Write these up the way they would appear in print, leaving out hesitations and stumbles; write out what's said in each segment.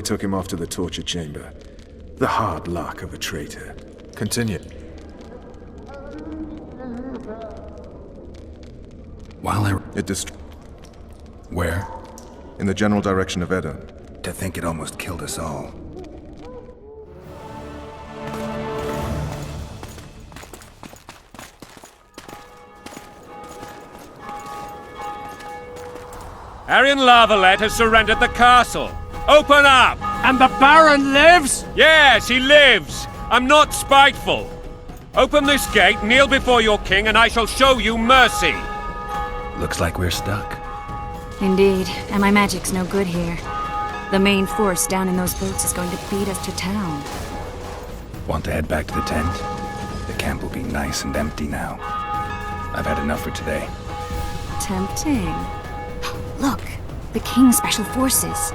took him off to the torture chamber. The hard luck of a traitor. Continue. Where? In the general direction of Edon. To think it almost killed us all. Arian Lavalette has surrendered the castle. Open up! And the Baron lives? Yes, he lives. I'm not spiteful. Open this gate, kneel before your king, and I shall show you mercy. Looks like we're stuck. Indeed, and my magic's no good here. The main force down in those boats is going to beat us to town. Want to head back to the tent? The camp will be nice and empty now. I've had enough for today. Tempting. Look, the King's Special Forces.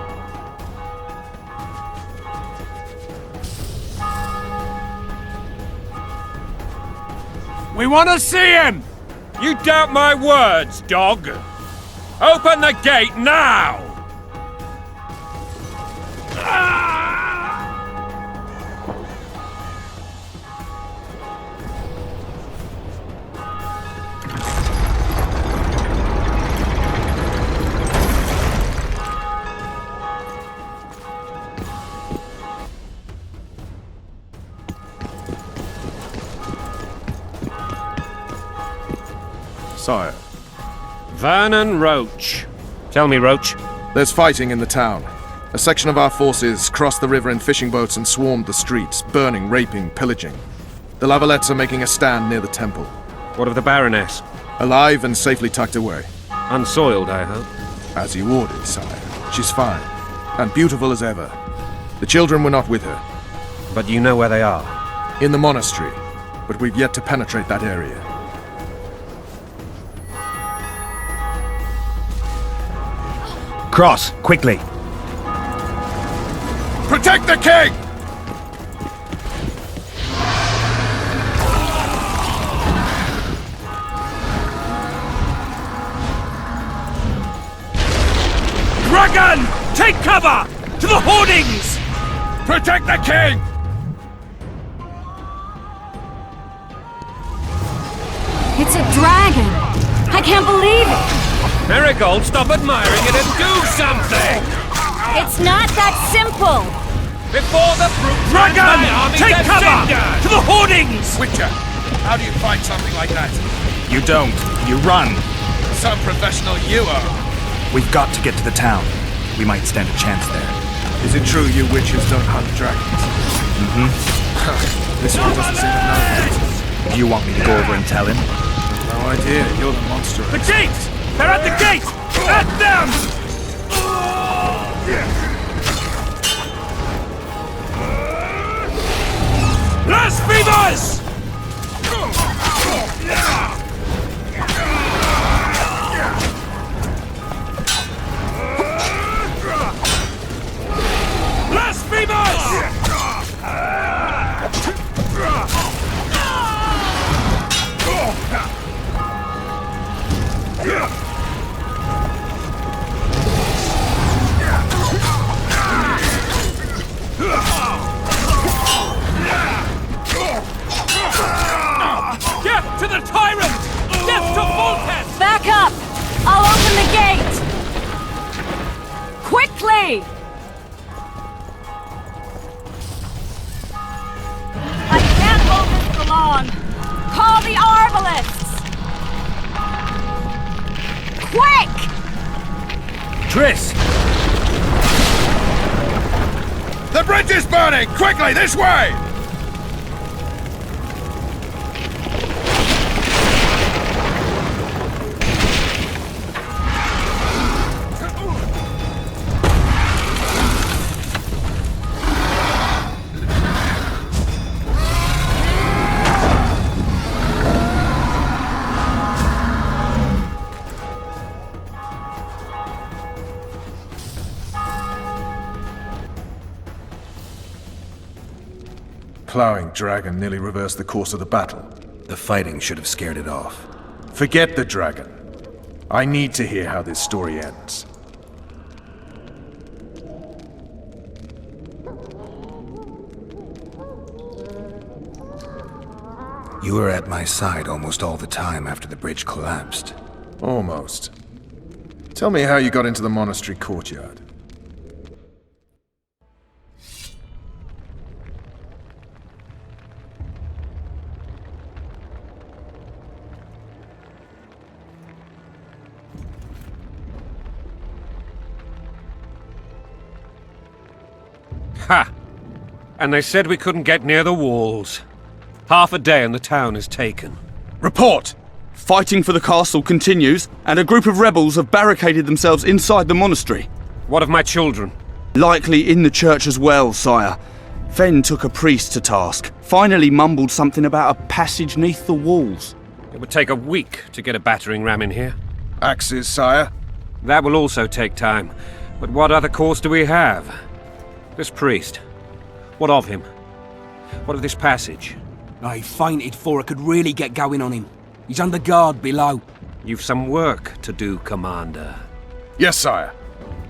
We want to see him! You doubt my words, dog? Open the gate now! Sire. Vernon Roche. Tell me, Roche. There's fighting in the town. A section of our forces crossed the river in fishing boats and swarmed the streets, burning, raping, pillaging. The Lavalettes are making a stand near the temple. What of the Baroness? Alive and safely tucked away. Unsoiled, I hope. As you ordered, sire. She's fine. And beautiful as ever. The children were not with her. But you know where they are? In the monastery. But we've yet to penetrate that area. Cross, quickly! Protect the king! Dragon! Take cover! To the hoardings! Protect the king! It's a dragon! I can't believe it! Marigold, stop admiring it and do something! It's not that simple! Before the brute Dragon! my army Take to cover! cinder! To the hoardings! Witcher, how do you fight something like that? You don't. You run. Some professional you are. We've got to get to the town. We might stand a chance there. Is it true you witches don't hunt dragons? This one doesn't seem to know that. Do you want me to go over and tell him? No idea. You're the monster. The gates! They're at the gate! At them! Blasphemers! Death to the tyrant! Death to Voltes! Back up! I'll open the gate! Quickly! I can't hold this for long! Call the Arbalists! Quick! Triss! The bridge is burning! Quickly, this way! Plowing dragon nearly reversed the course of the battle. The fighting should have scared it off. Forget the dragon. I need to hear how this story ends. You were at my side almost all the time after the bridge collapsed. Almost. Tell me how you got into the monastery courtyard. Ha! And they said we couldn't get near the walls. Half a day and the town is taken. Report! Fighting for the castle continues, and a group of rebels have barricaded themselves inside the monastery. What of my children? Likely in the church as well, sire. Fen took a priest to task, finally mumbled something about a passage neath the walls. It would take a week to get a battering ram in here. Axes, sire? That will also take time. But what other course do we have? This priest. What of him? What of this passage? I fainted before I could really get going on him. He's under guard below. You've some work to do, Commander. Yes, sire.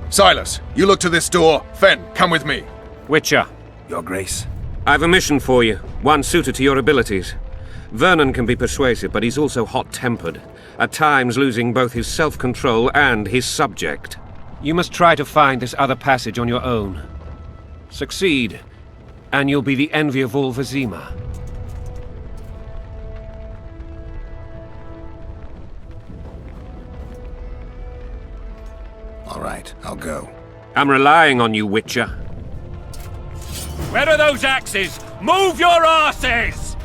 Silas, you look to this door. Fen, come with me. Witcher, Your Grace. I've a mission for you, one suited to your abilities. Vernon can be persuasive, but he's also hot-tempered, at times losing both his self-control and his subject. You must try to find this other passage on your own. Succeed, and you'll be the envy of all Vizima. All right, I'll go. I'm relying on you, Witcher. Where are those axes? Move your asses!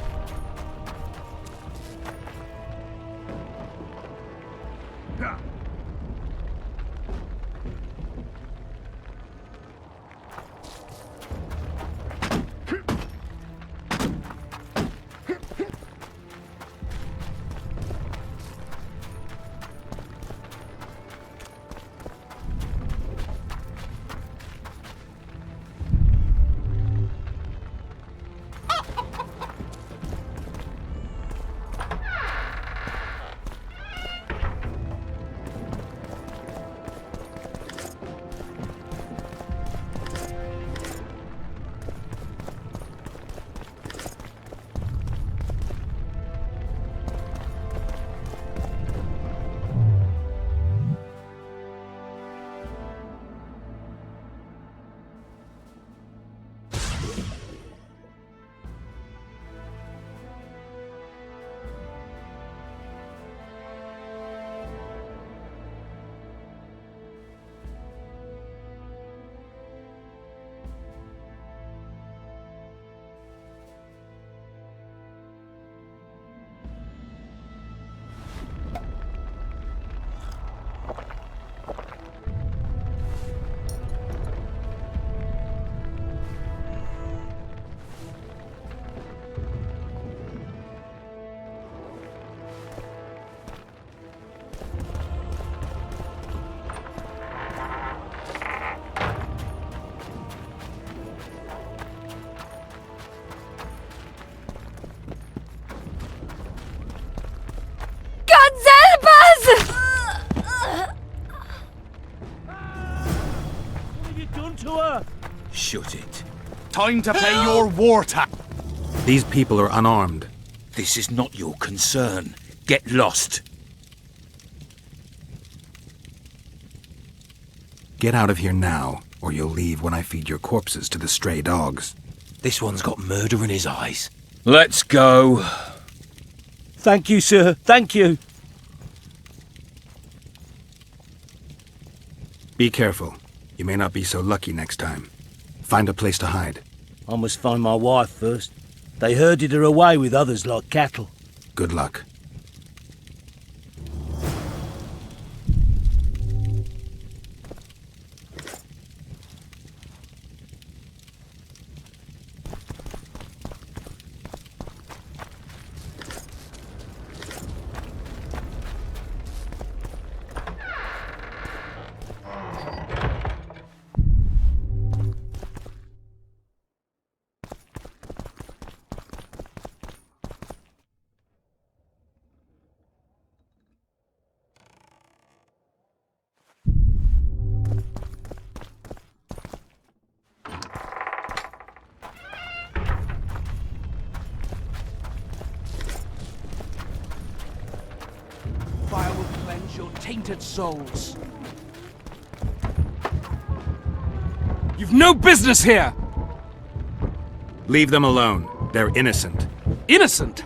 Shut it. Time to pay your war tax. These people are unarmed. This is not your concern. Get lost. Get out of here now, or you'll leave when I feed your corpses to the stray dogs. This one's got murder in his eyes. Let's go. Thank you, sir. Thank you. Be careful. You may not be so lucky next time. Find a place to hide. I must find my wife first. They herded her away with others like cattle. Good luck. tainted souls. You've no business here! Leave them alone. They're innocent. Innocent?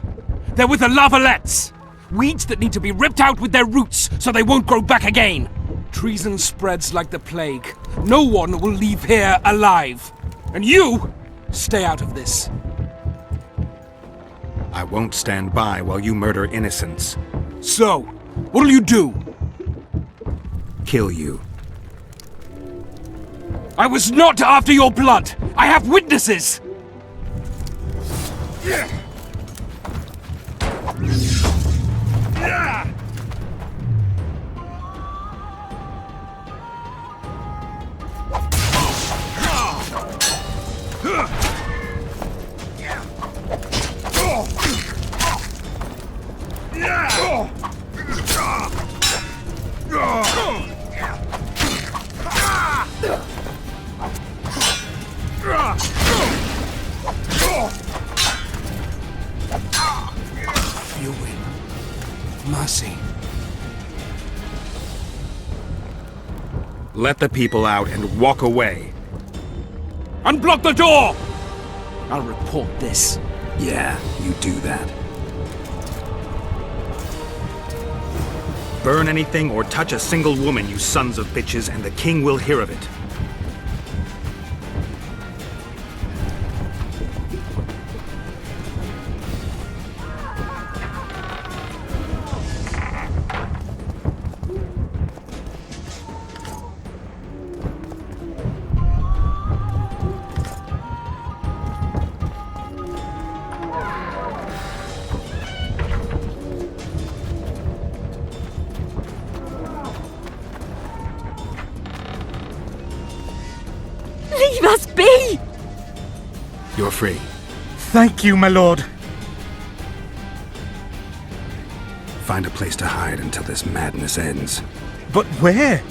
They're with the Lavalettes! Weeds that need to be ripped out with their roots so they won't grow back again! Treason spreads like the plague. No one will leave here alive. And you, stay out of this. I won't stand by while you murder innocents. So, what'll you do? Kill you. I was not after your blood! I have witnesses! You win. Mercy. Let the people out and walk away. Unblock the door! I'll report this. Yeah, you do that. Burn anything or touch a single woman, you sons of bitches, and the king will hear of it. Leave us be! You're free. Thank you, my lord. Find a place to hide until this madness ends. But where?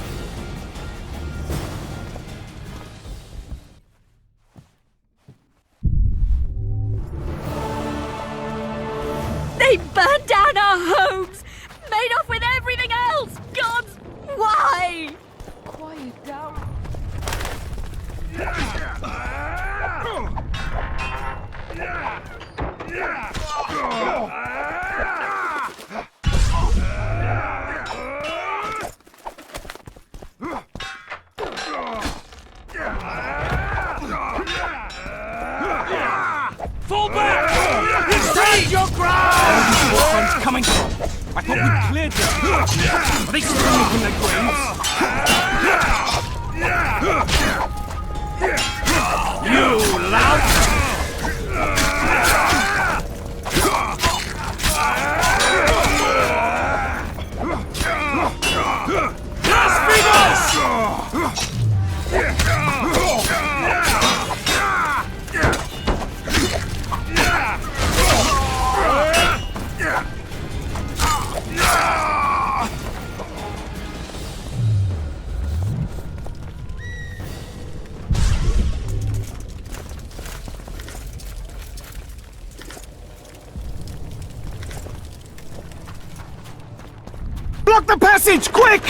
They burned down our homes! Made off with everything else! Gods, why? Quiet down. Fall back! Stand your ground! Where are these war friends coming from? I thought we cleared them. Are they springing from their graves? You lout! Block the passage, quick!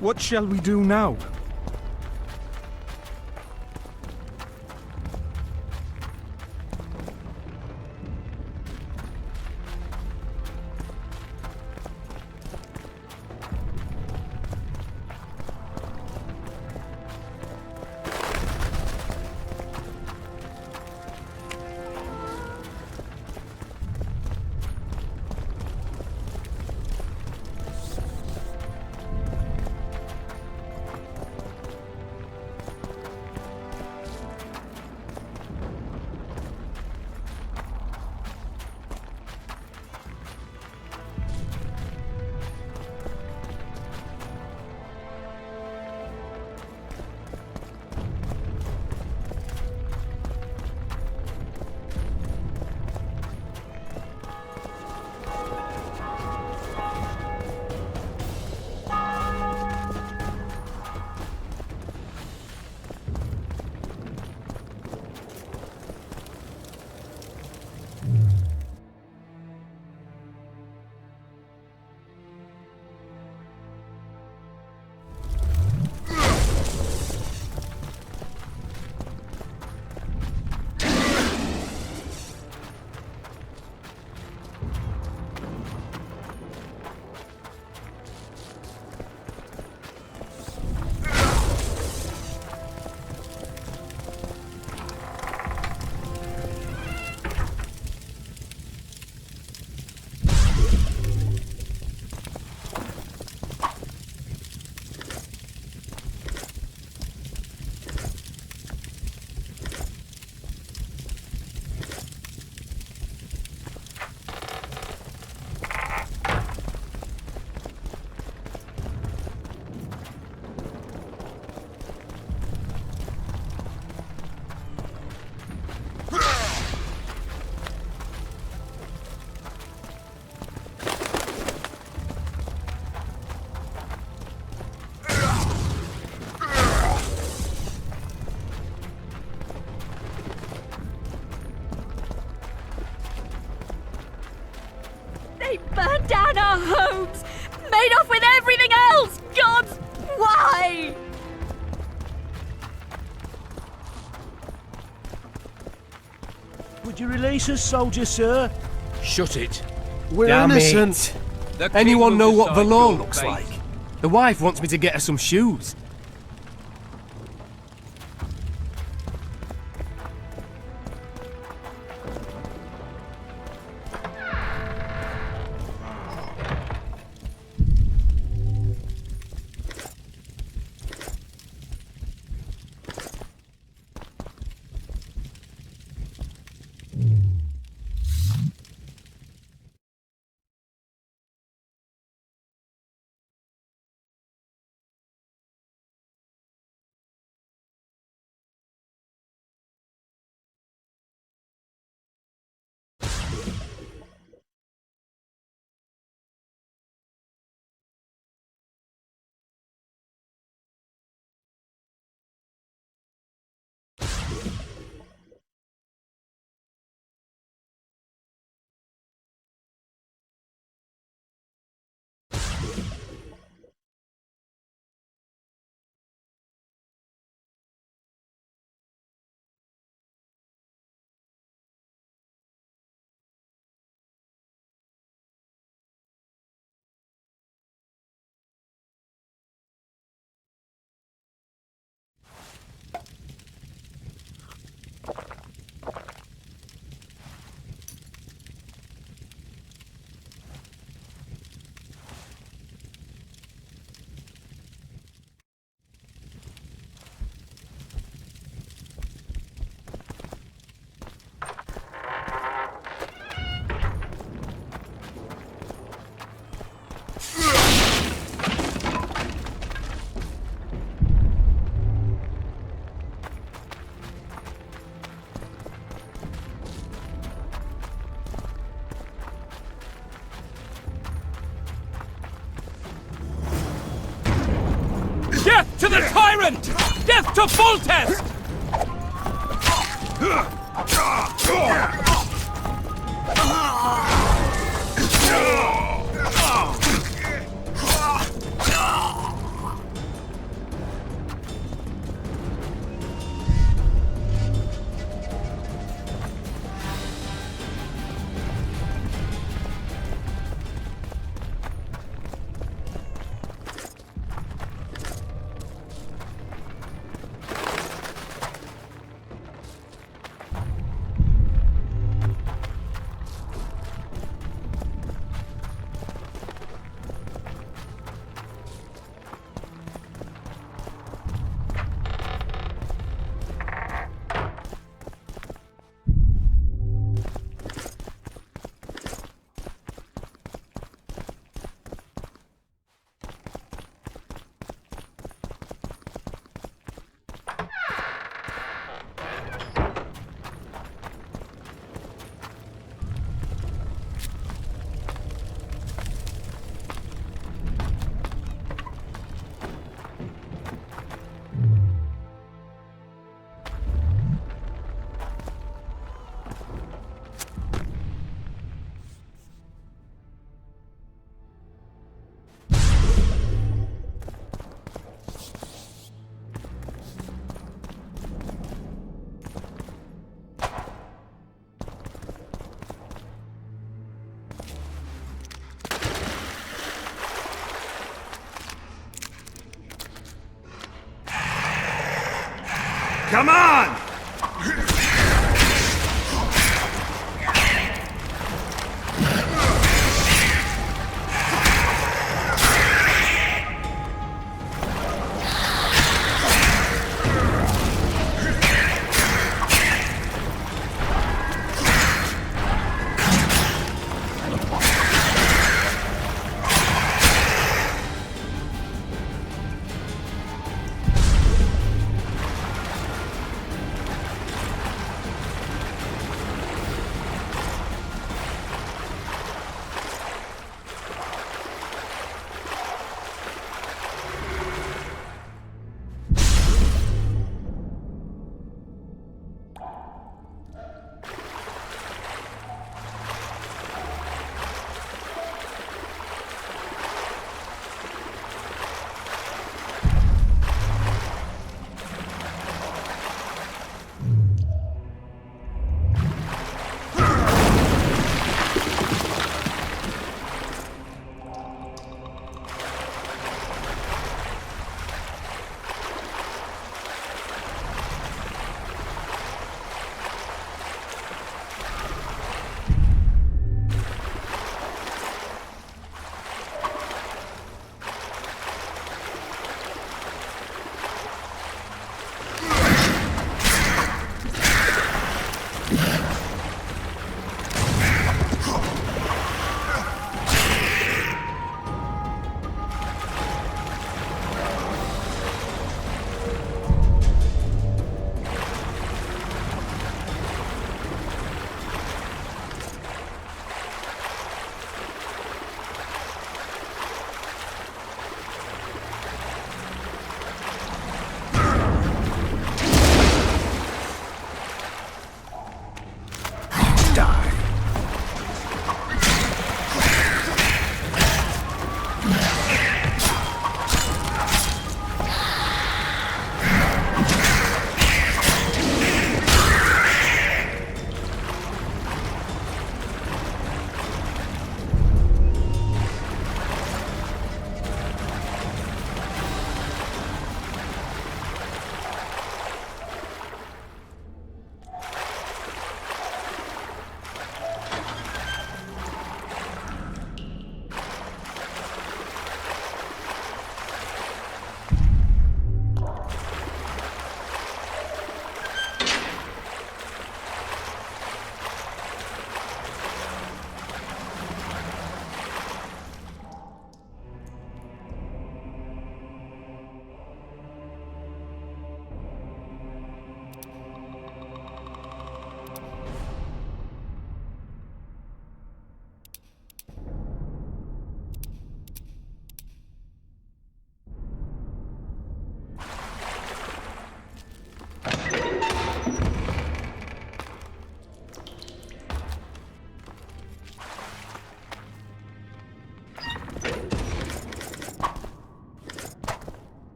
What shall we do now? They burned down our homes! Made off with everything else! Gods, why? Would you release us, soldier, sir? Shut it. We're Damn innocent. it. Anyone know what the law your looks fate. like? The wife wants me to get her some shoes. Death to the tyrant! Death to Foltest! Come on!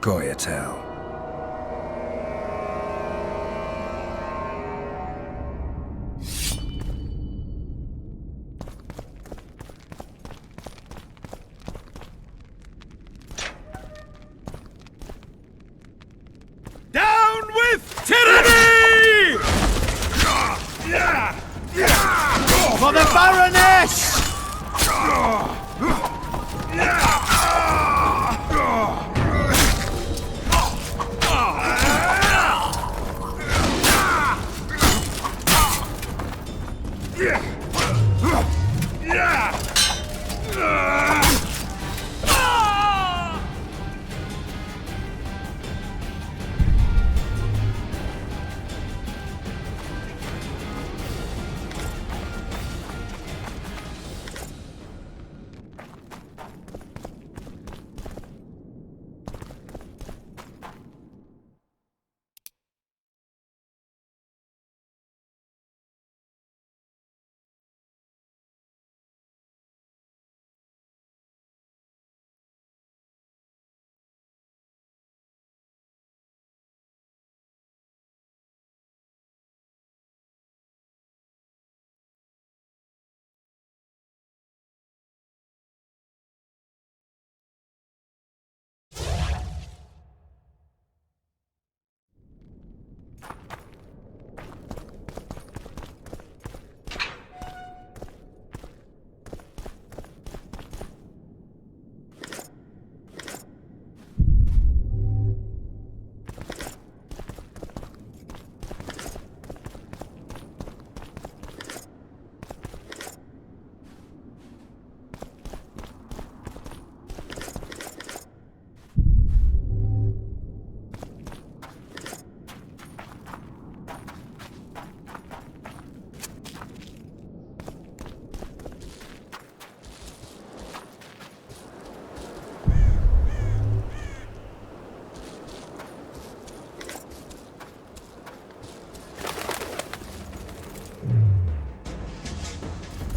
Scoia'tael. Down with tyranny! For the Baroness!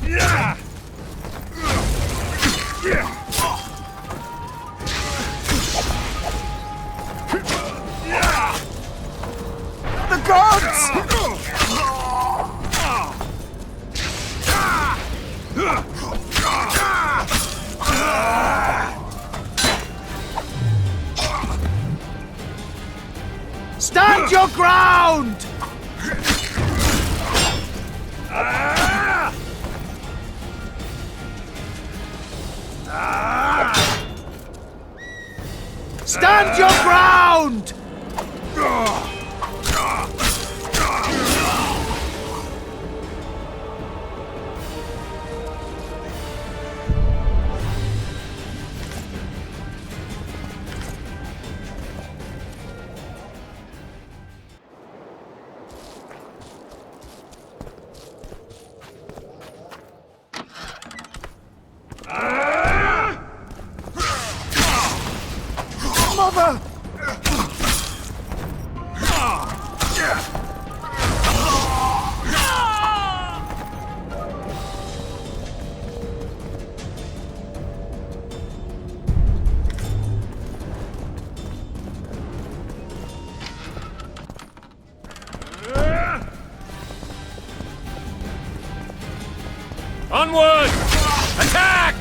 The gods! Stand your ground! Stand your ground! Mother! Onward! Attack!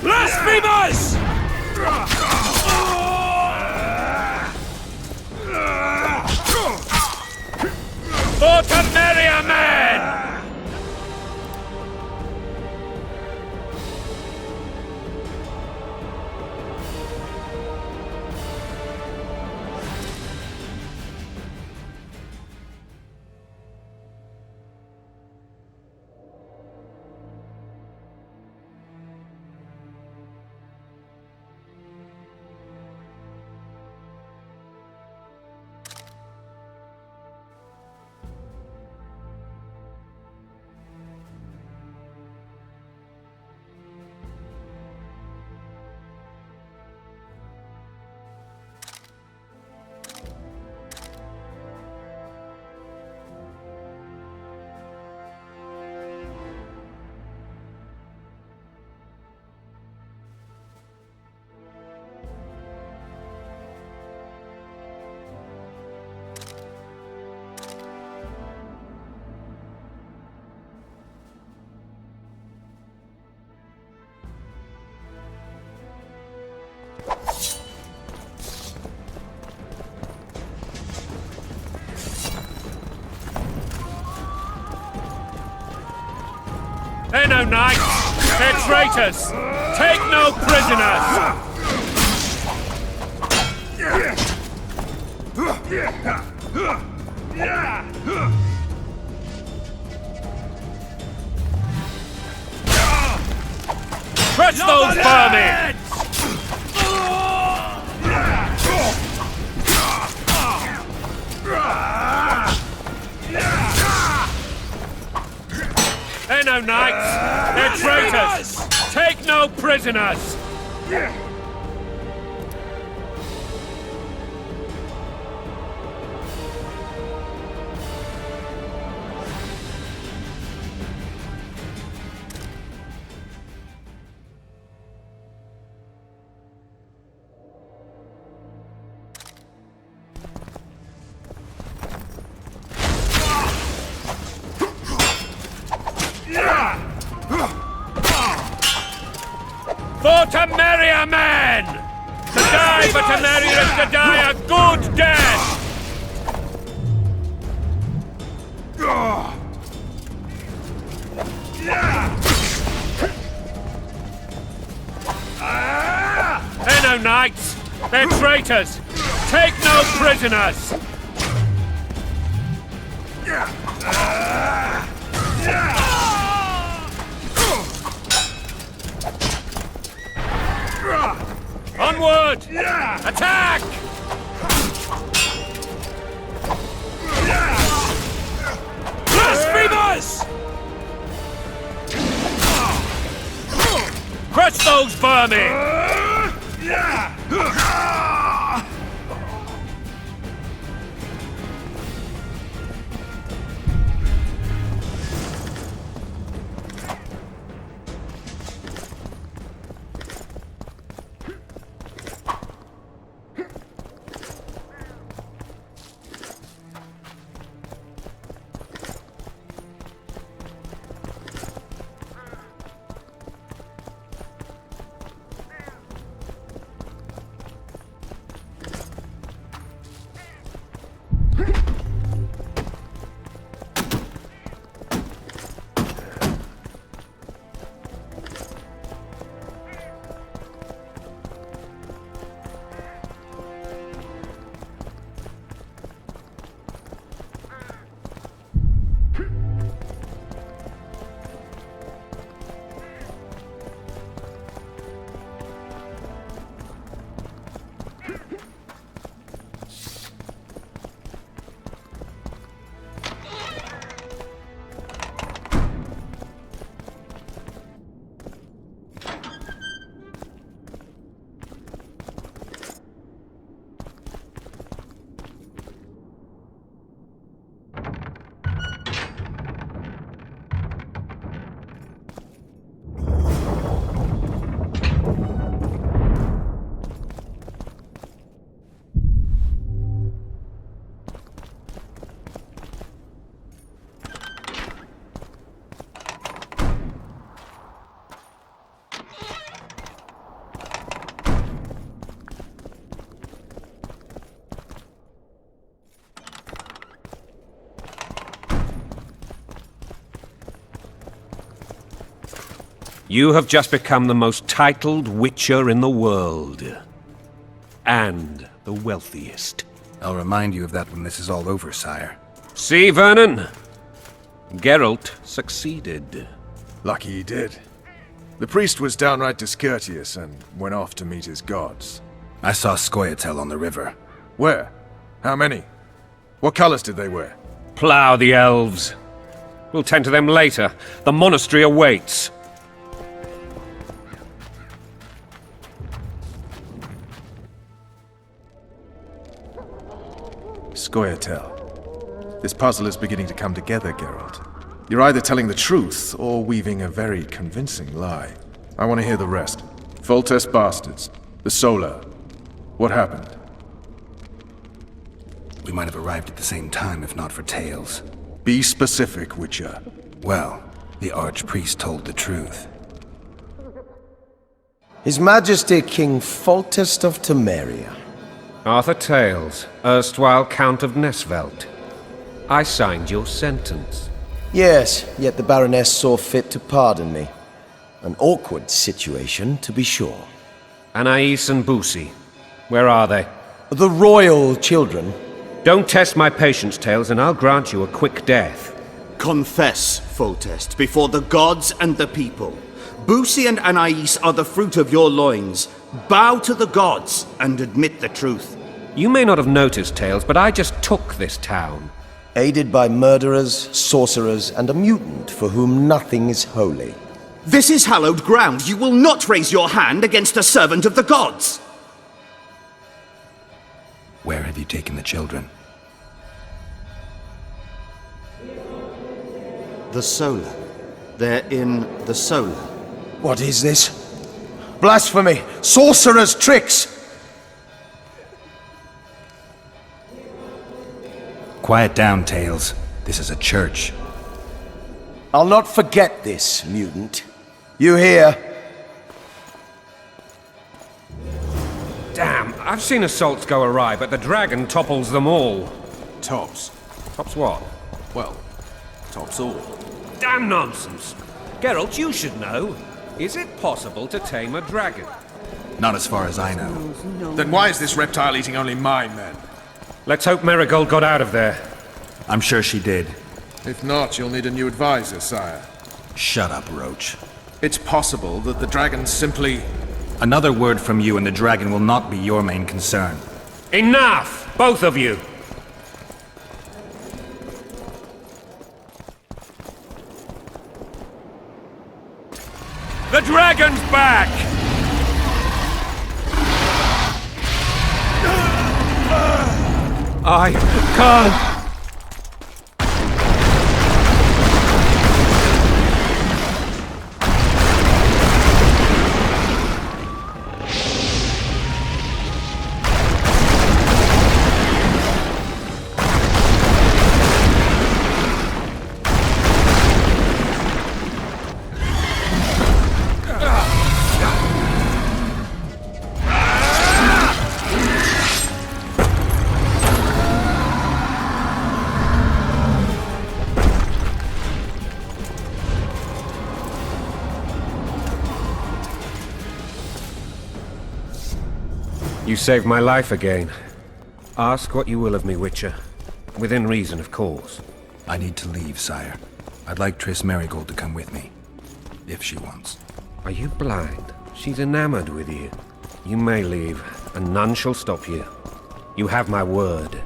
Blasphemers! For Temeria men! They're no knights! They're traitors! Take no prisoners! Crush those vermin! They're no knights! They're traitors! Take no prisoners! For Temeria men! To die for Temeria is to die a good death! They're no knights! They're traitors! Take no prisoners! Onward! Attack! Blasphemers! Crush those vermin! You have just become the most titled witcher in the world. And the wealthiest. I'll remind you of that when this is all over, sire. See, Vernon? Geralt succeeded. Lucky he did. The priest was downright discourteous and went off to meet his gods. I saw Scoia'tael on the river. Where? How many? What colors did they wear? Plough the elves. We'll tend to them later. The monastery awaits. Scoia'tael. This puzzle is beginning to come together, Geralt. You're either telling the truth or weaving a very convincing lie. I want to hear the rest. Foltest bastards. The Solar. What happened? We might have arrived at the same time if not for Tales. Be specific, Witcher. Well, the Archpriest told the truth. His Majesty King Foltest of Temeria. Arthur Tales, erstwhile Count of Nesvelt. I signed your sentence. Yes, yet the Baroness saw fit to pardon me. An awkward situation, to be sure. Anais and Boussy. Where are they? The royal children. Don't test my patience, Tales, and I'll grant you a quick death. Confess, Foltest, before the gods and the people. Boussy and Anais are the fruit of your loins. Bow to the gods and admit the truth. You may not have noticed, Tales, but I just took this town. Aided by murderers, sorcerers, and a mutant for whom nothing is holy. This is hallowed ground. You will not raise your hand against a servant of the gods. Where have you taken the children? The Solar. They're in the Solar. What is this? Blasphemy! Sorcerer's tricks! Quiet down, Tales. This is a church. I'll not forget this, mutant. You hear? Damn, I've seen assaults go awry, but the dragon topples them all. Tops. Tops what? Well, tops all. Damn nonsense! Geralt, you should know. Is it possible to tame a dragon? Not as far as I know. Then why is this reptile eating only my men? Let's hope Marigold got out of there. I'm sure she did. If not, you'll need a new advisor, sire. Shut up, Roach. It's possible that the dragon simply... Another word from you and the dragon will not be your main concern. Enough! Both of you! The dragon's back! I can't... You saved my life again. Ask what you will of me, Witcher. Within reason, of course. I need to leave, sire. I'd like Triss Merigold to come with me. If she wants. Are you blind? She's enamored with you. You may leave, and none shall stop you. You have my word.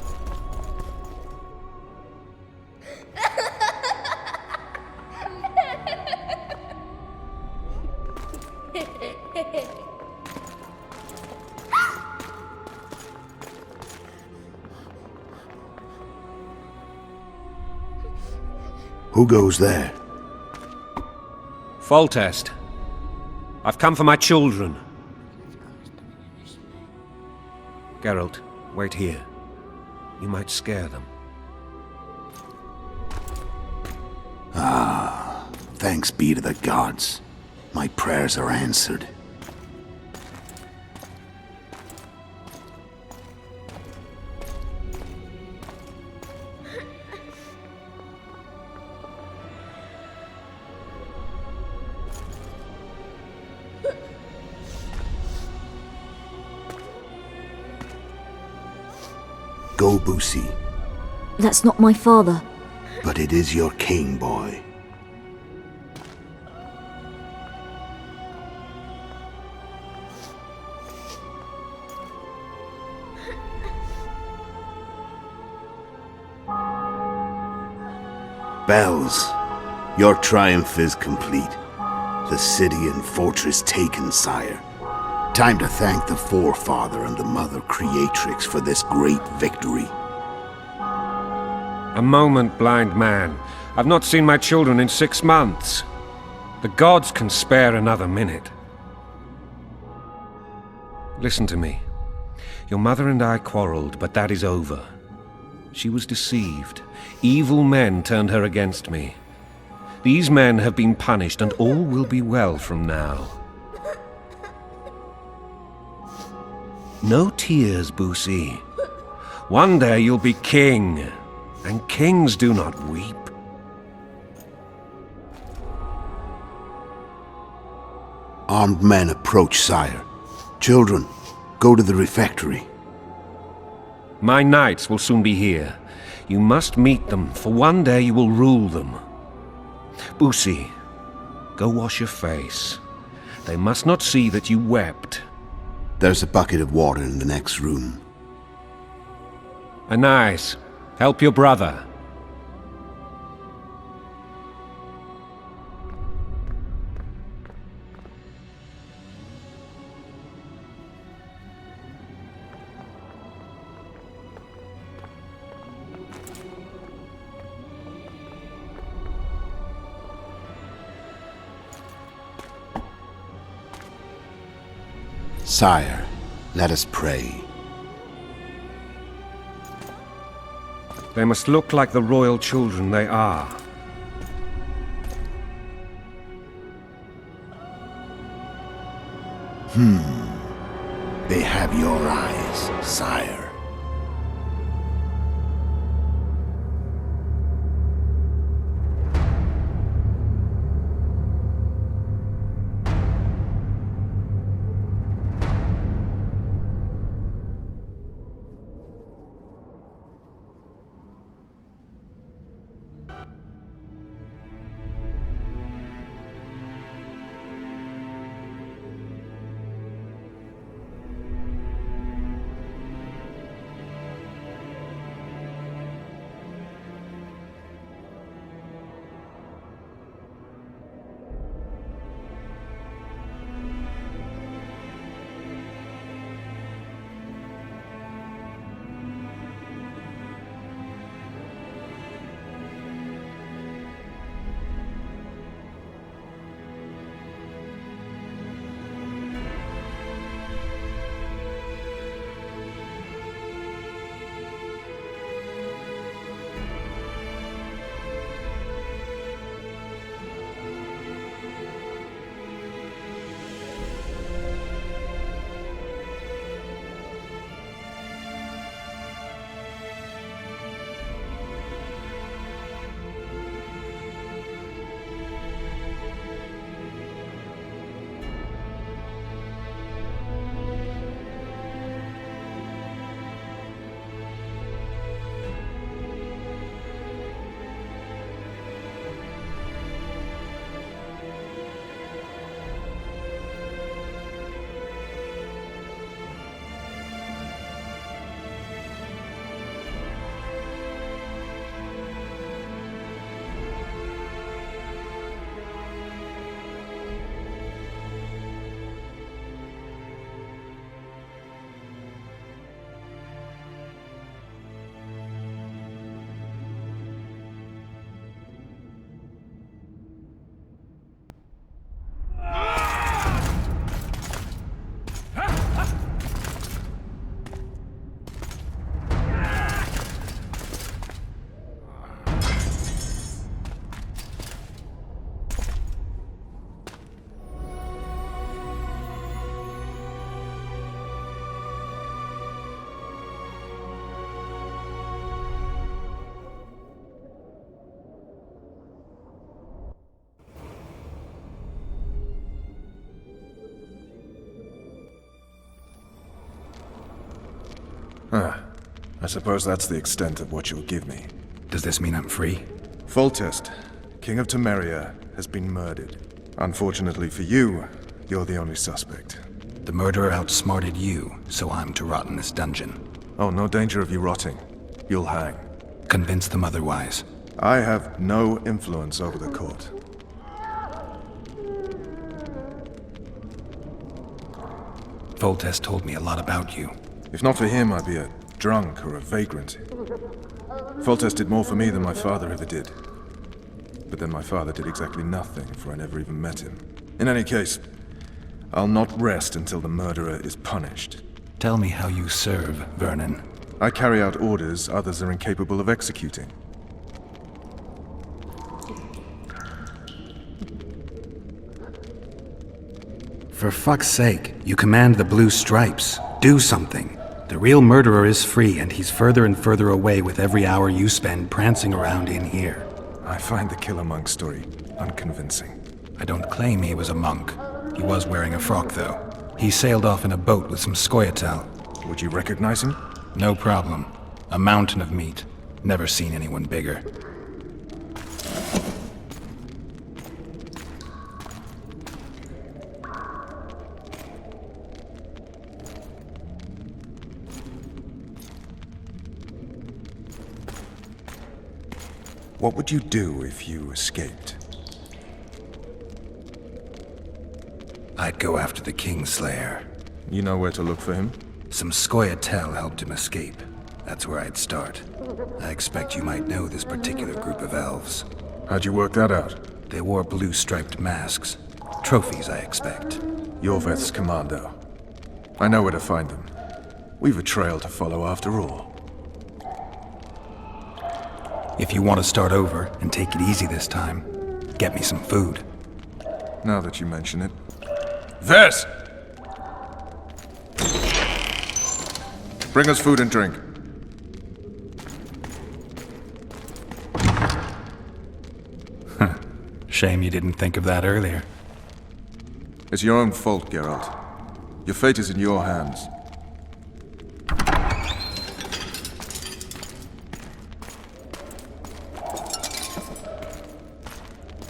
Who goes there? Foltest. I've come for my children. Geralt, wait here. You might scare them. Ah, thanks be to the gods. My prayers are answered. Go, Boosie. That's not my father. But it is your king, boy. Bells, your triumph is complete. The city and fortress taken, sire. Time to thank the Forefather and the Mother Creatrix for this great victory. A moment, blind man. I've not seen my children in 6 months. The gods can spare another minute. Listen to me. Your mother and I quarreled, but that is over. She was deceived. Evil men turned her against me. These men have been punished, and all will be well from now. No tears, Boosie. One day you'll be king, and kings do not weep. Armed men approach, sire. Children, go to the refectory. My knights will soon be here. You must meet them, for one day you will rule them. Boosie, go wash your face. They must not see that you wept. There's a bucket of water in the next room. Anais, help your brother. Sire, let us pray. They must look like the royal children they are. They have your eyes, sire. I suppose that's the extent of what you'll give me. Does this mean I'm free? Foltest, King of Temeria, has been murdered. Unfortunately for you, you're the only suspect. The murderer outsmarted you, so I'm to rot in this dungeon. Oh, no danger of you rotting. You'll hang. Convince them otherwise. I have no influence over the court. Foltest told me a lot about you. If not for him, I'd be a drunk or a vagrant. Foltest did more for me than my father ever did. But then my father did exactly nothing, for I never even met him. In any case, I'll not rest until the murderer is punished. Tell me how you serve, Vernon. I carry out orders others are incapable of executing. For fuck's sake, you command the Blue Stripes. Do something. The real murderer is free, and he's further and further away with every hour you spend prancing around in here. I find the Killer Monk story unconvincing. I don't claim he was a monk. He was wearing a frock, though. He sailed off in a boat with some Scoia'tael. Would you recognize him? No problem. A mountain of meat. Never seen anyone bigger. What would you do if you escaped? I'd go after the Kingslayer. You know where to look for him? Some Scoia'tael helped him escape. That's where I'd start. I expect you might know this particular group of elves. How'd you work that out? They wore blue-striped masks. Trophies, I expect. Yorveth's commando. I know where to find them. We've a trail to follow after all. If you want to start over and take it easy this time, get me some food. Now that you mention it. Vess! Bring us food and drink. Shame you didn't think of that earlier. It's your own fault, Geralt. Your fate is in your hands.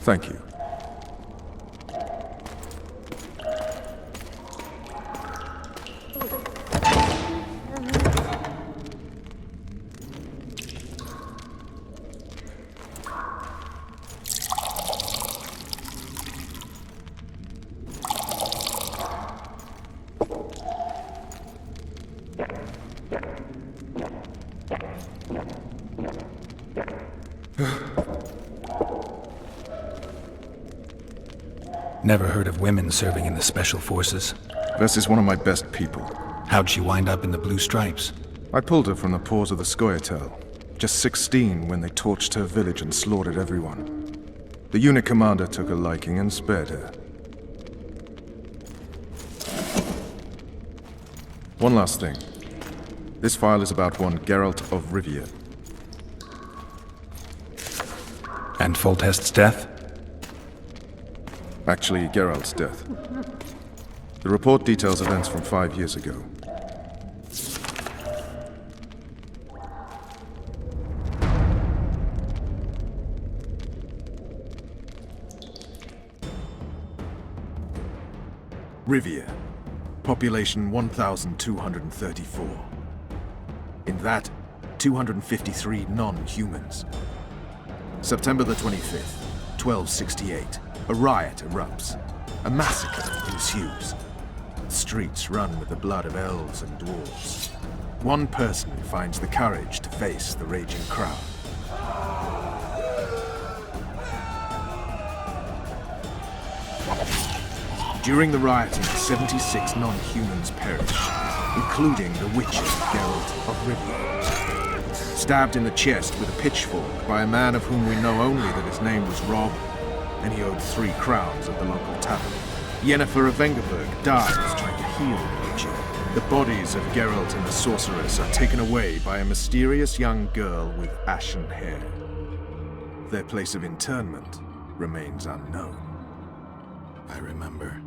Thank you. Never heard of women serving in the Special Forces. Vess is one of my best people. How'd she wind up in the Blue Stripes? I pulled her from the paws of the Scoia'tael. Just 16 when they torched her village and slaughtered everyone. The unit commander took a liking and spared her. One last thing. This file is about one Geralt of Rivia. And Foltest's death? Actually, Geralt's death. The report details events from 5 years ago. Rivia. Population 1,234. In that, 253 non-humans. September the 25th, 1268. A riot erupts. A massacre ensues. The streets run with the blood of elves and dwarves. One person finds the courage to face the raging crowd. During the rioting, 76 non-humans perished, including the witcher Geralt of Rivia. Stabbed in the chest with a pitchfork by a man of whom we know only that his name was Rob, and he owed 3 crowns at the local tavern. Yennefer of Vengerberg dies trying to heal the witcher. The bodies of Geralt and the sorceress are taken away by a mysterious young girl with ashen hair. Their place of interment remains unknown. I remember.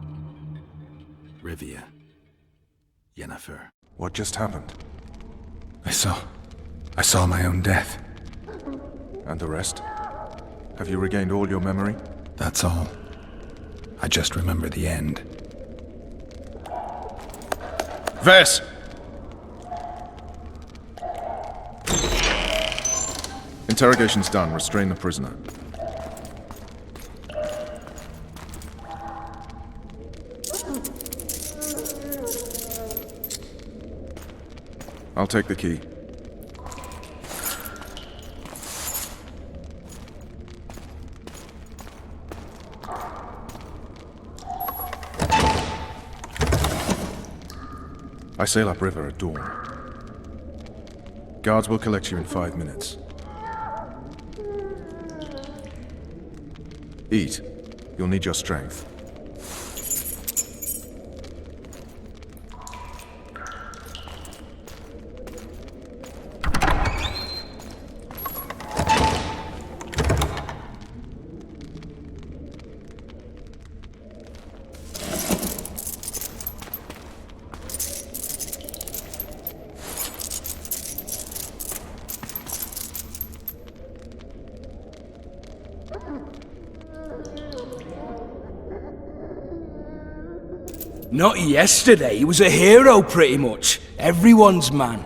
Rivia. Yennefer. What just happened? I saw I saw my own death. And the rest? Have you regained all your memory? That's all. I just remember the end. Vess! Interrogation's done. Restrain the prisoner. I'll take the key. I sail upriver at dawn. Guards will collect you in 5 minutes. Eat. You'll need your strength. Not yesterday, he was a hero pretty much. Everyone's man.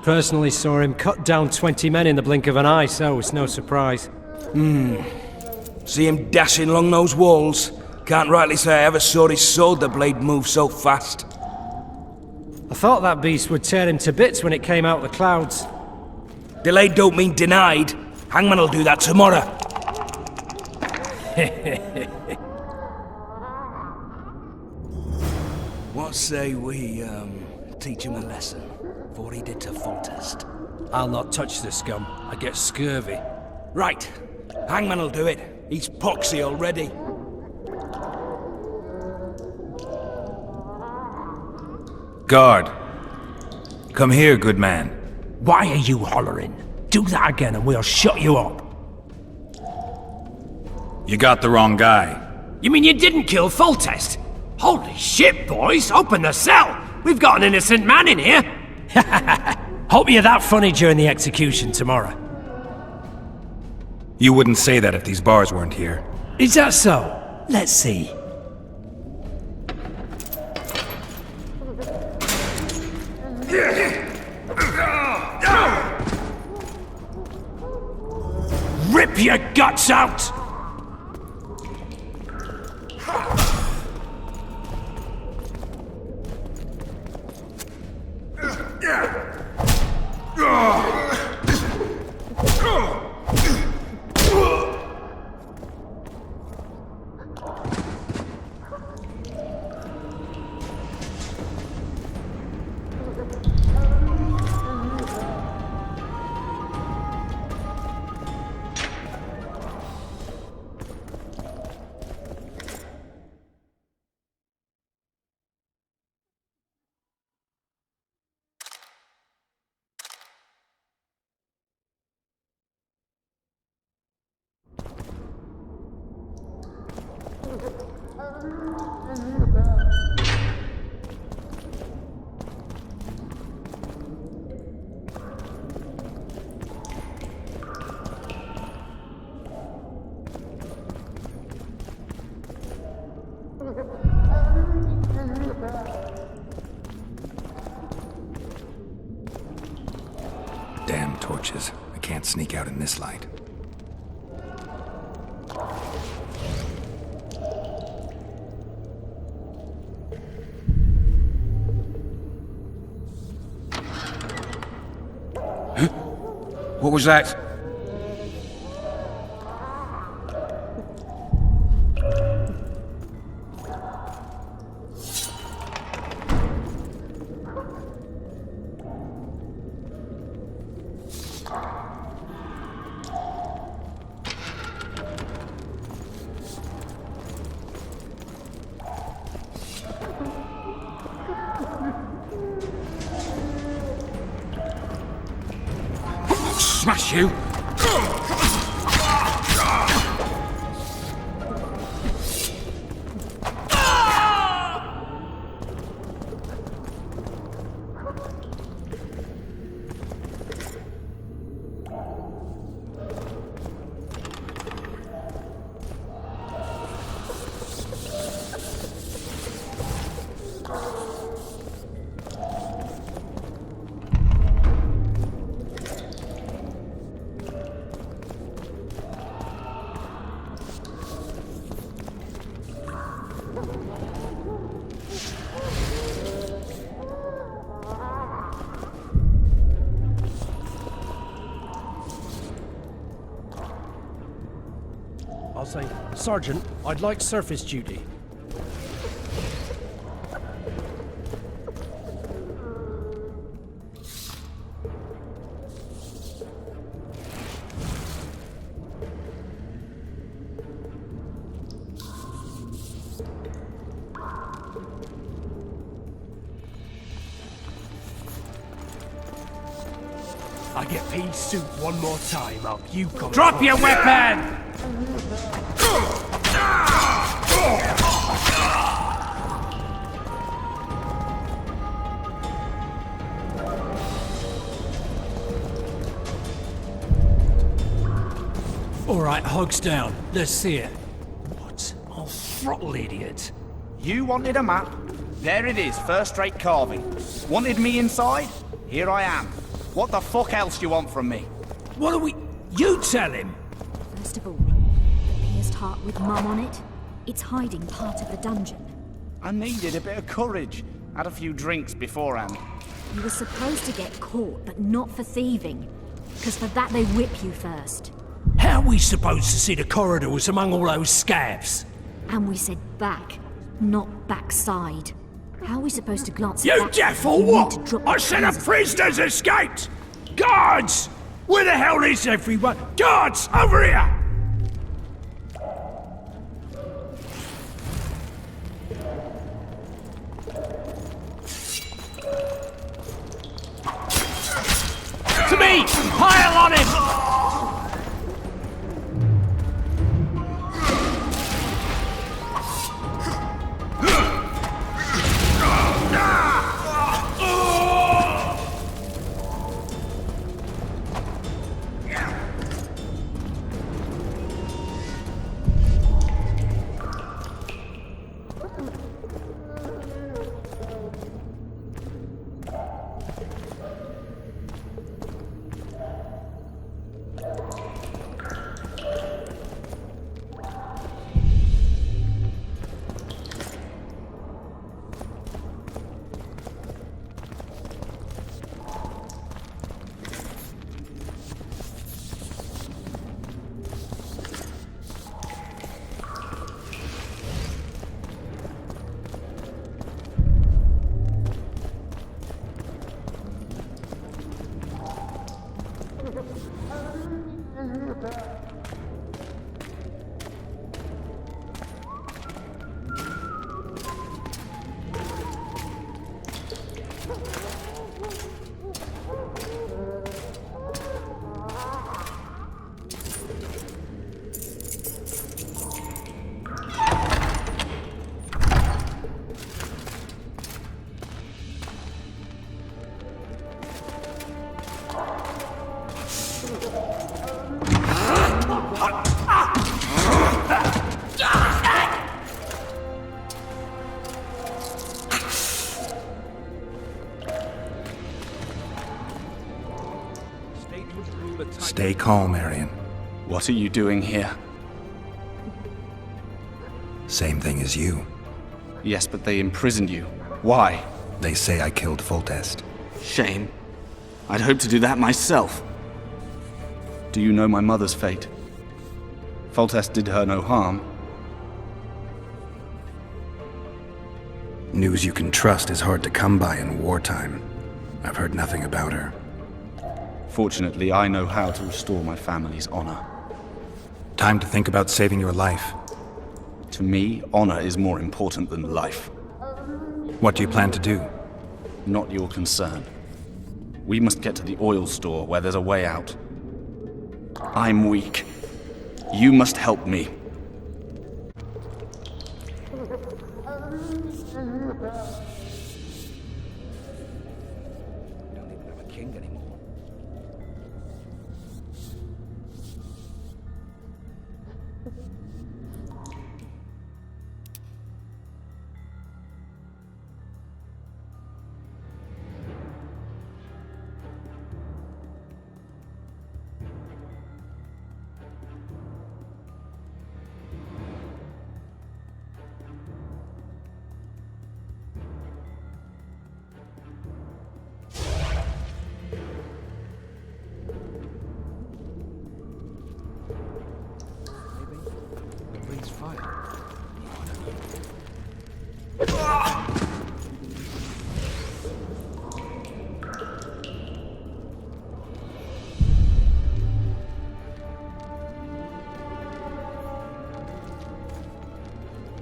Personally saw him cut down 20 men in the blink of an eye, so it's no surprise. See him dashing along those walls. Can't rightly say I ever saw his sword the blade move so fast. I thought that beast would tear him to bits when it came out of the clouds. Delayed don't mean denied. Hangman will do that tomorrow. What say we, teach him a lesson, for he did to Foltest? I'll not touch the scum. I get scurvy. Right. Hangman will do it. He's poxy already. Guard! Come here, good man. Why are you hollering? Do that again and we'll shut you up. You got the wrong guy. You mean you didn't kill Foltest? Holy shit, boys! Open the cell! We've got an innocent man in here! Hope you're that funny during the execution tomorrow. You wouldn't say that if these bars weren't here. Is that so? Let's see. Rip your guts out! Damn torches. I can't sneak out in this light. What was that? Smash you! say, Sergeant, I'd like surface duty. I get pea soup one more time, I'll puke on Drop your weapon! All right, hogs down. Let's see it. What? I'll throttle idiot. You wanted a map? There it is, first-rate carving. Wanted me inside? Here I am. What the fuck else you want from me? What are we... You tell him! First of all, the pierced heart with Mum on it. It's hiding part of the dungeon. I needed a bit of courage. Had a few drinks beforehand. You were supposed to get caught, but not for thieving. Because for that they whip you first. How are we supposed to see the corridors among all those scabs? And we said back, not backside. How are we supposed to glance at You that? deaf or You need what? to drop I the said a trousers. prisoner's escaped! Guards! Where the hell is everyone? Guards, over here! To me! Pile on him! Stay calm, Arian. What are you doing here? Same thing as you. Yes, but they imprisoned you. Why? They say I killed Foltest. Shame. I'd hoped to do that myself. Do you know my mother's fate? Foltest did her no harm. News you can trust is hard to come by in wartime. I've heard nothing about her. Fortunately, I know how to restore my family's honor. Time to think about saving your life. To me, honor is more important than life. What do you plan to do? Not your concern. We must get to the oil store where there's a way out. I'm weak. You must help me. Don't even have a king anymore.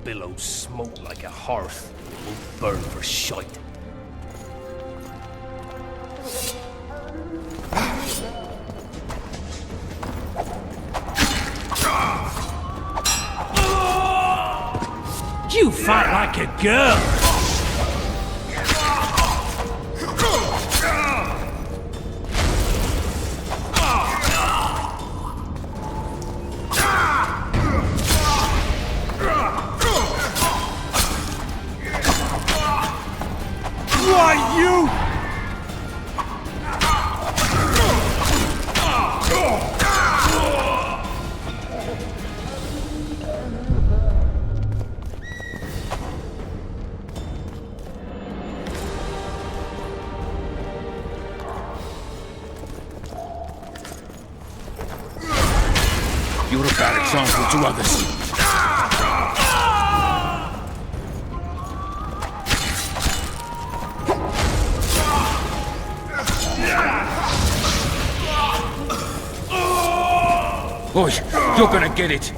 Billows smoke like a hearth. Won't burn for shite. You fight like a girl! Why, you! You're a bad example to others. Oi, you're gonna get it!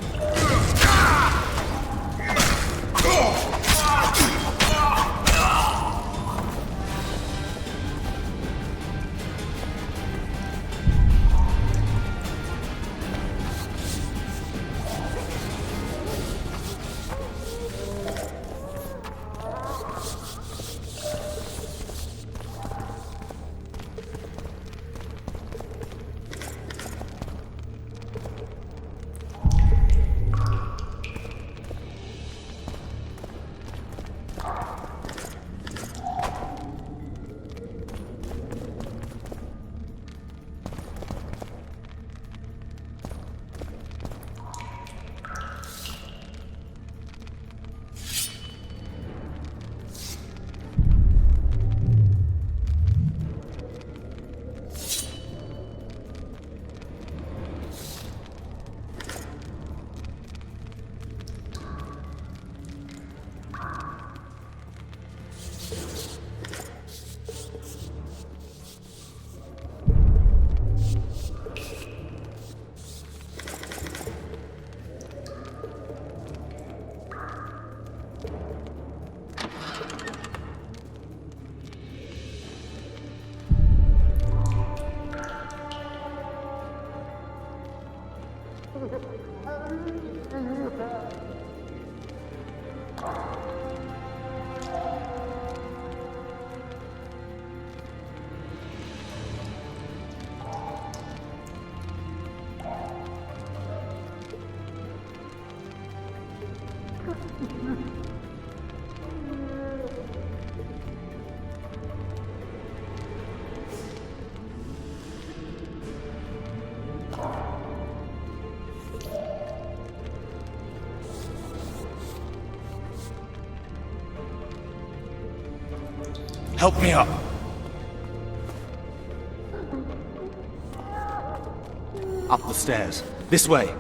Help me up. Up the stairs. This way.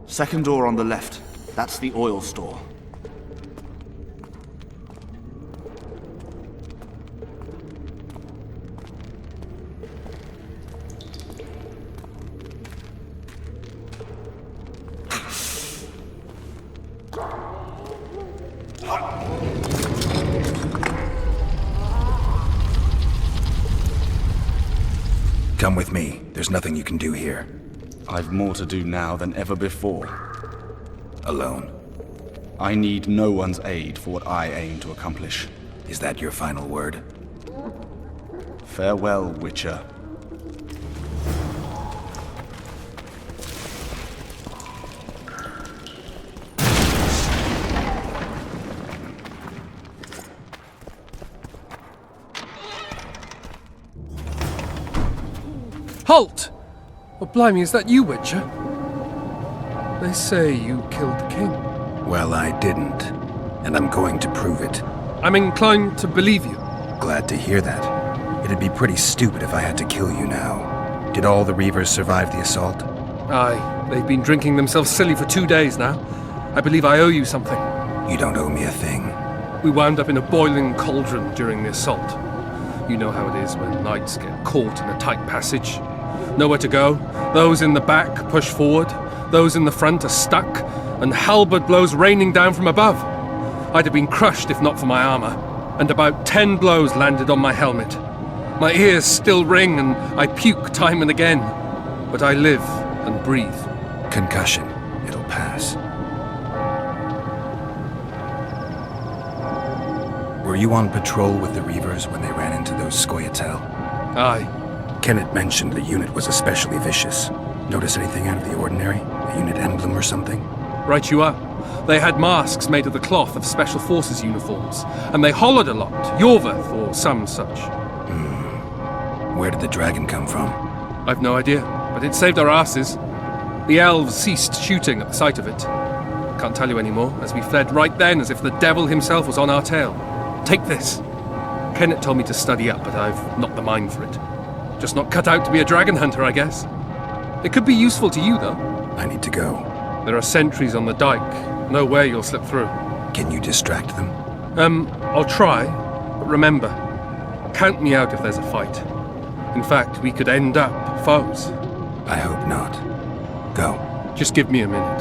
Second door on the left. That's the oil store. Come with me. There's nothing you can do here. I've more to do now than ever before. Alone. I need no one's aid for what I aim to accomplish. Is that your final word? Farewell, Witcher. Halt! Oh, blimey, is that you, Witcher? They say you killed the king. Well, I didn't. and I'm going to prove it. I'm inclined to believe you. Glad to hear that. It'd be pretty stupid if I had to kill you now. Did all the Reavers survive the assault? Aye, they've been drinking themselves silly for 2 days now. I believe I owe you something. You don't owe me a thing. We wound up in a boiling cauldron during the assault. You know how it is when knights get caught in a tight passage. Nowhere to go. Those in the back push forward. Those in the front are stuck. And halberd blows raining down from above. I'd have been crushed if not for my armor. And about 10 blows landed on my helmet. My ears still ring and I puke time and again. But I live and breathe. Concussion. It'll pass. Were you on patrol with the Reavers when they ran into those Scoia'tael? Aye. Kenneth mentioned the unit was especially vicious. Notice anything out of the ordinary? A unit emblem or something? Right you are. They had masks made of the cloth of Special Forces uniforms, and they hollered a lot. Yorveth or some such. Where did the dragon come from? I've no idea, but it saved our asses. The elves ceased shooting at the sight of it. Can't tell you anymore, as we fled right then as if the devil himself was on our tail. Take this. Kenneth told me to study up, but I've not the mind for it. Just not cut out to be a dragon hunter, I guess. It could be useful to you, though. I need to go. There are sentries on the dike. No way you'll slip through. Can you distract them? I'll try. But remember, count me out if there's a fight. In fact, we could end up foes. I hope not. Go. Just give me a minute.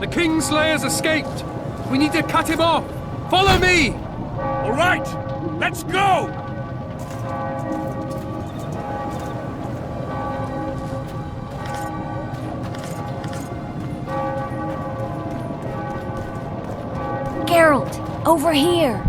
The Kingslayer's escaped! We need to cut him off! Follow me! All right, let's go! Geralt, over here!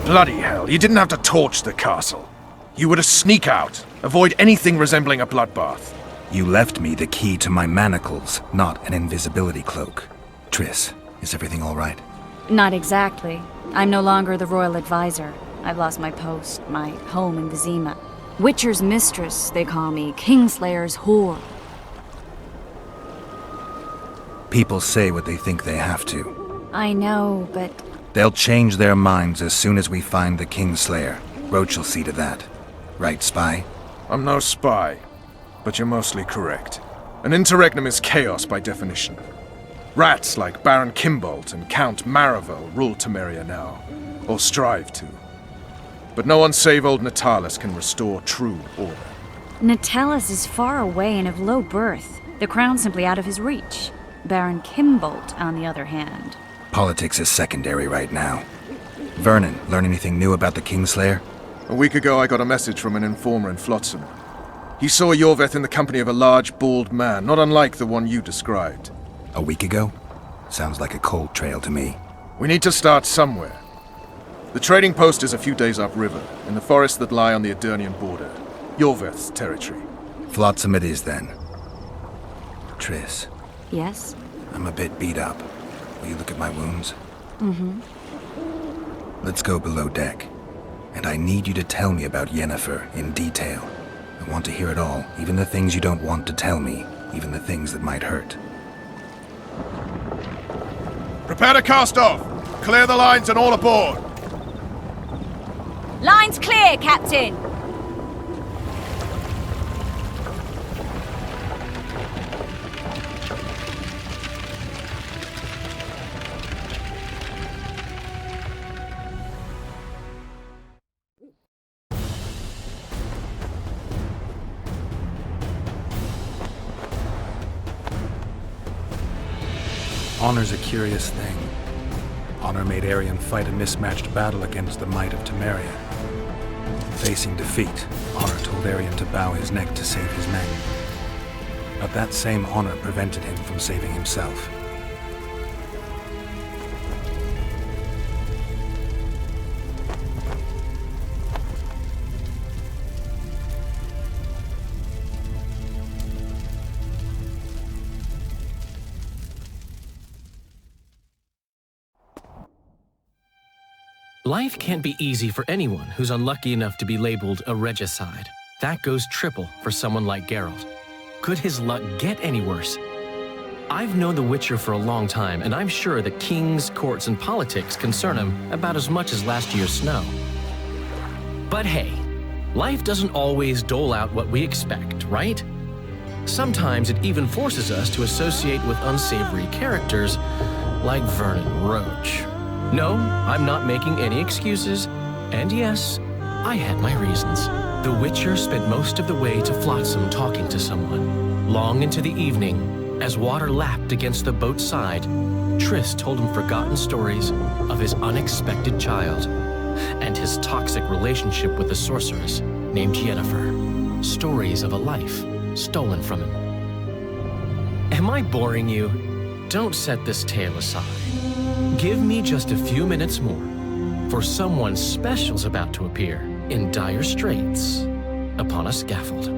Bloody hell, you didn't have to torch the castle. You were to sneak out, avoid anything resembling a bloodbath. You left me the key to my manacles, not an invisibility cloak. Triss, is everything all right? Not exactly. I'm no longer the royal advisor. I've lost my post, my home in Vizima. Witcher's mistress, they call me. Kingslayer's whore. People say what they think they have to. I know, but... They'll change their minds as soon as we find the Kingslayer. Roach will see to that. Right, spy? I'm no spy, but you're mostly correct. An interregnum is chaos by definition. Rats like Baron Kimbolt and Count Maravel rule Temeria now, or strive to. But no one save old Natalis can restore true order. Natalis is far away and of low birth. The crown's simply out of his reach. Baron Kimbolt, on the other hand. Politics is secondary right now. Vernon, learn anything new about the Kingslayer? A week ago I got a message from an informer in Flotsam. He saw Yorveth in the company of a large, bald man, not unlike the one you described. A week ago? Sounds like a cold trail to me. We need to start somewhere. The trading post is a few days upriver, in the forests that lie on the Aedirnian border. Yorveth's territory. Flotsam it is, then. Triss. Yes? I'm a bit beat up. Will you look at my wounds? Mm-hmm. Let's go below deck. And I need you to tell me about Yennefer in detail. I want to hear it all, even the things you don't want to tell me, even the things that might hurt. Prepare to cast off! Clear the lines and all aboard! Line's clear, Captain! Honor's a curious thing. Honor made Arion fight a mismatched battle against the might of Temeria. Facing defeat, Honor told Arion to bow his neck to save his men. But that same honor prevented him from saving himself. Life can't be easy for anyone who's unlucky enough to be labeled a regicide. That goes triple for someone like Geralt. Could his luck get any worse? I've known the Witcher for a long time, and I'm sure that kings, courts, and politics concern him about as much as last year's snow. But hey, life doesn't always dole out what we expect, right? Sometimes it even forces us to associate with unsavory characters like Vernon Roach. No, I'm not making any excuses, and yes, I had my reasons. The Witcher spent most of the way to Flotsam talking to someone. Long into the evening, as water lapped against the boat's side, Triss told him forgotten stories of his unexpected child and his toxic relationship with a sorceress named Yennefer. Stories of a life stolen from him. Am I boring you? Don't set this tale aside. Give me just a few minutes more, for someone special's about to appear in dire straits upon a scaffold.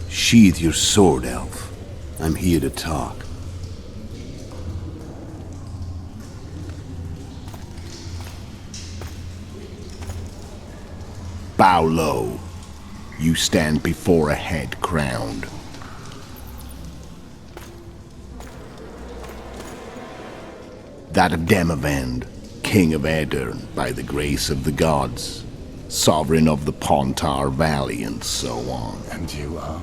Sheathe your sword, Elf. I'm here to talk. Bow low. You stand before a head crowned. That of Demavend, King of Aedirn, by the grace of the gods, sovereign of the Pontar Valley, and so on. And you are?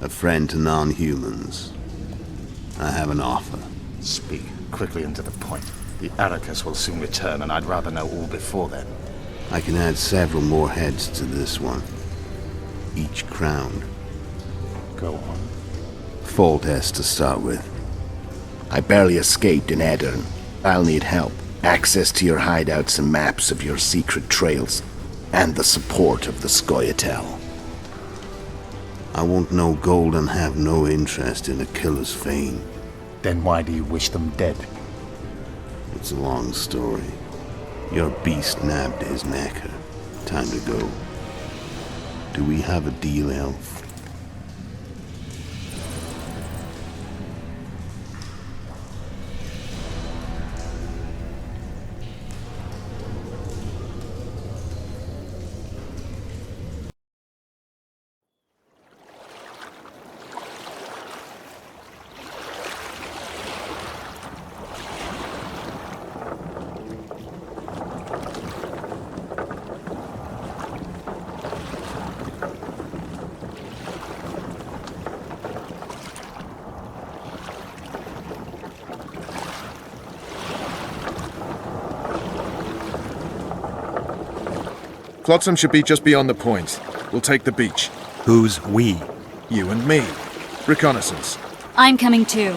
A friend to non-humans. I have an offer. Speak quickly and to the point. The Arrakis will soon return, and I'd rather know all before then. I can add several more heads to this one. Each crowned. Go on. Foltest to start with. I barely escaped in Aedirn. I'll need help. Access to your hideouts and maps of your secret trails. And the support of the Scoia'tael. I want no gold and have no interest in a killer's fame. Then why do you wish them dead? It's a long story. Your beast nabbed his knacker. Time to go. Do we have a deal, Elf? Flotsam should be just beyond the point. We'll take the beach. Who's we? You and me. Reconnaissance. I'm coming too.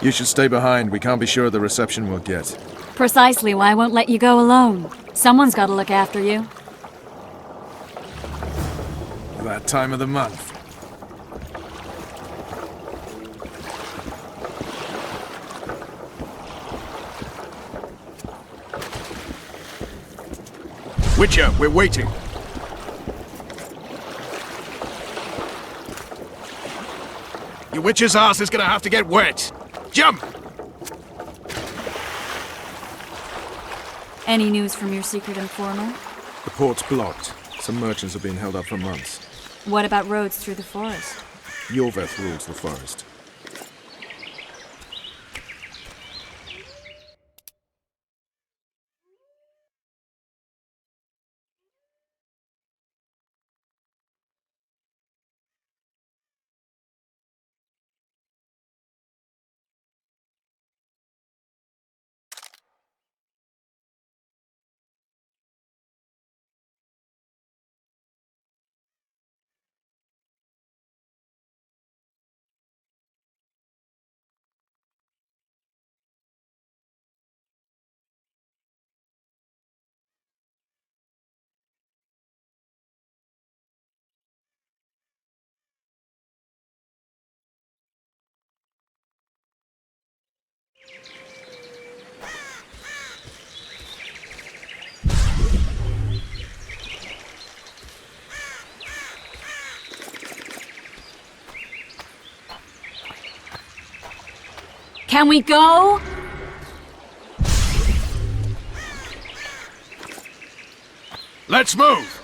You should stay behind. We can't be sure of the reception we'll get. Precisely why I won't let you go alone. Someone's got to look after you. That time of the month. Witcher, we're waiting. Your witcher's ass is gonna have to get wet. Jump! Any news from your secret informer? The port's blocked. Some merchants have been held up for months. What about roads through the forest? Yorveth rules the forest. Can we go? Let's move!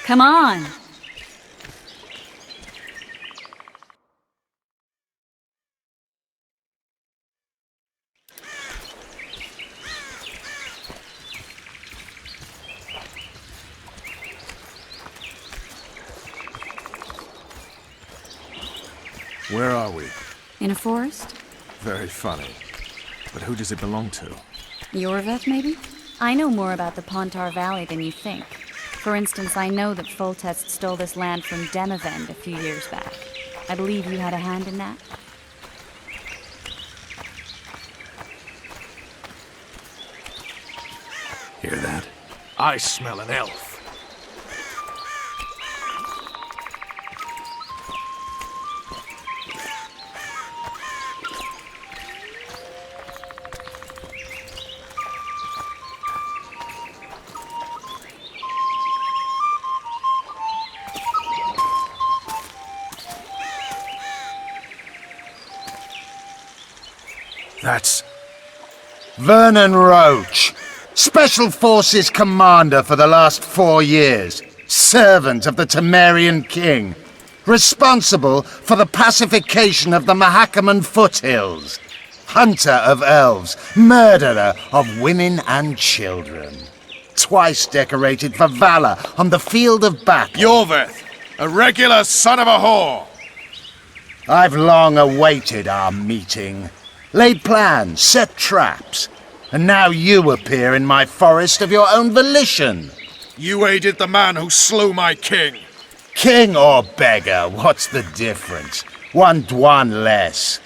Come on. Where are we? In a forest? Very funny. But who does it belong to? Yorveth, maybe? I know more about the Pontar Valley than you think. For instance, I know that Foltest stole this land from Demavend a few years back. I believe you had a hand in that? Hear that? I smell an elf. That's Vernon Roach, Special Forces Commander for the last 4 years, servant of the Temerian King, responsible for the pacification of the Mahakaman foothills, hunter of elves, murderer of women and children, twice decorated for valor on the field of battle. Yorveth, a regular son of a whore! I've long awaited our meeting. Laid plans, set traps, and now you appear in my forest of your own volition. You aided the man who slew my king. King or beggar, what's the difference? One Dwan less.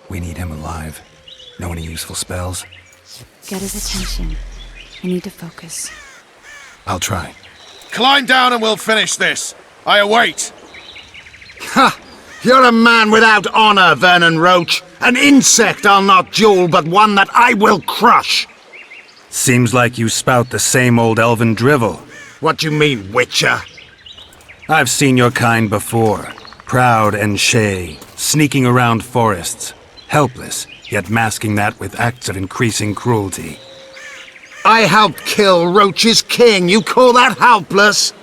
We need him alive. Know any useful spells? Get his attention. I need to focus. I'll try. Climb down and we'll finish this. I await. Ha! You're a man without honor, Vernon Roach. An insect I'll not duel, but one that I will crush. Seems like you spout the same old elven drivel. What do you mean, Witcher? I've seen your kind before. Proud and shay, sneaking around forests. Helpless, yet masking that with acts of increasing cruelty. I helped kill Roach's king. You call that helpless?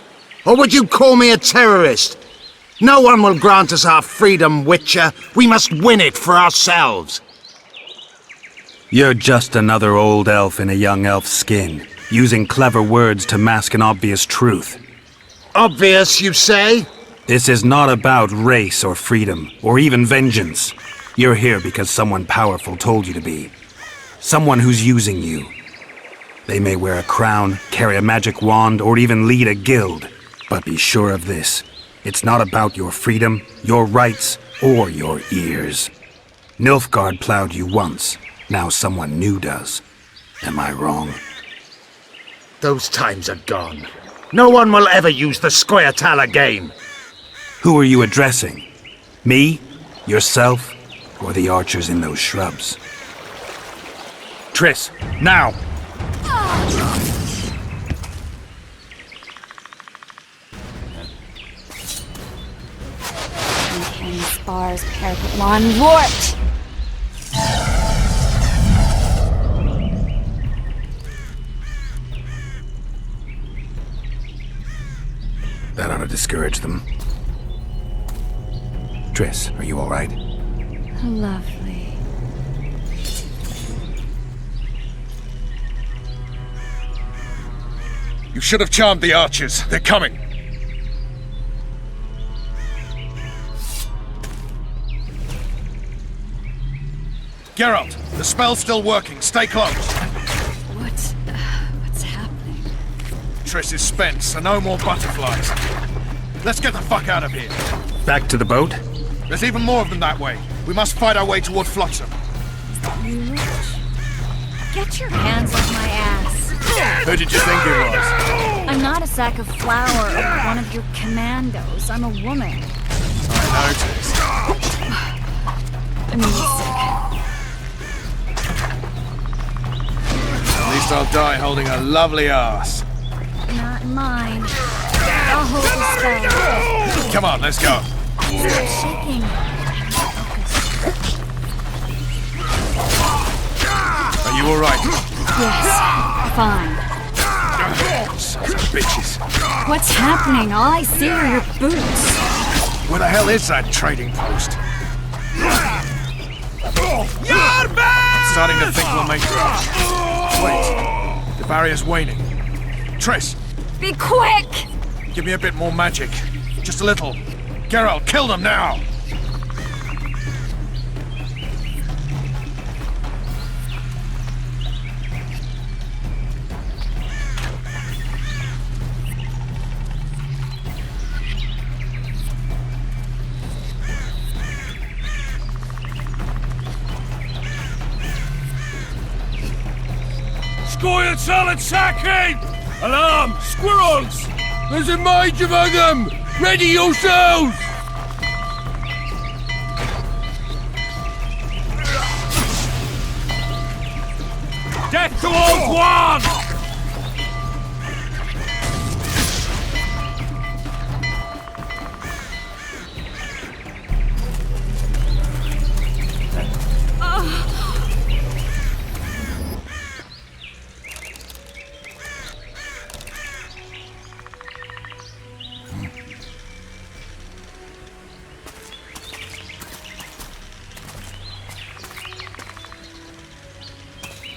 Or would you call me a terrorist? No one will grant us our freedom, Witcher. We must win it for ourselves. You're just another old elf in a young elf's skin, using clever words to mask an obvious truth. Obvious, you say? This is not about race or freedom, or even vengeance. You're here because someone powerful told you to be. Someone who's using you. They may wear a crown, carry a magic wand, or even lead a guild. But be sure of this. It's not about your freedom, your rights, or your ears. Nilfgaard plowed you once. Now someone new does. Am I wrong? Those times are gone. No one will ever use the Square Tal again. Who are you addressing? Me? Yourself? Or the archers in those shrubs? Triss, now! Uncanny spars, parapet lawn, warped! That ought to discourage them. Triss, are you all right? Lovely. You should have charmed the archers. They're coming. Geralt, the spell's still working. Stay close. What's happening? Triss is spent, so no more butterflies. Let's get the fuck out of here. Back to the boat? There's even more of them that way. We must fight our way toward Flotsam. You rich? Get your hands off my ass. Who did you think it was? I'm not a sack of flour or one of your commandos. I'm a woman. I noticed. I'm sick. At least I'll die holding a lovely ass. Not mine. I'll hold the spell. Come on, let's go. Stop shaking. Are you alright? Yes, fine. Sons of bitches. What's happening? All I see are your boots. Where the hell is that trading post? Starting to think we'll make it. Wait, the barrier's waning. Triss! Be quick! Give me a bit more magic. Just a little. Geralt, kill them now! Scoil solid sacking! Alarm! Squirrels! There's a mage among them! Ready yourselves! Death to Old One!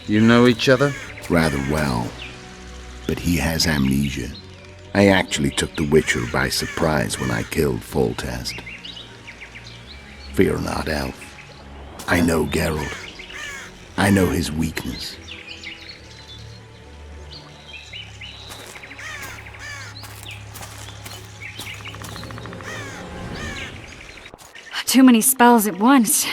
You know each other? Rather well. But he has amnesia. I actually took the Witcher by surprise when I killed Foltest. Fear not, Elf. I know Geralt. I know his weakness. Too many spells at once.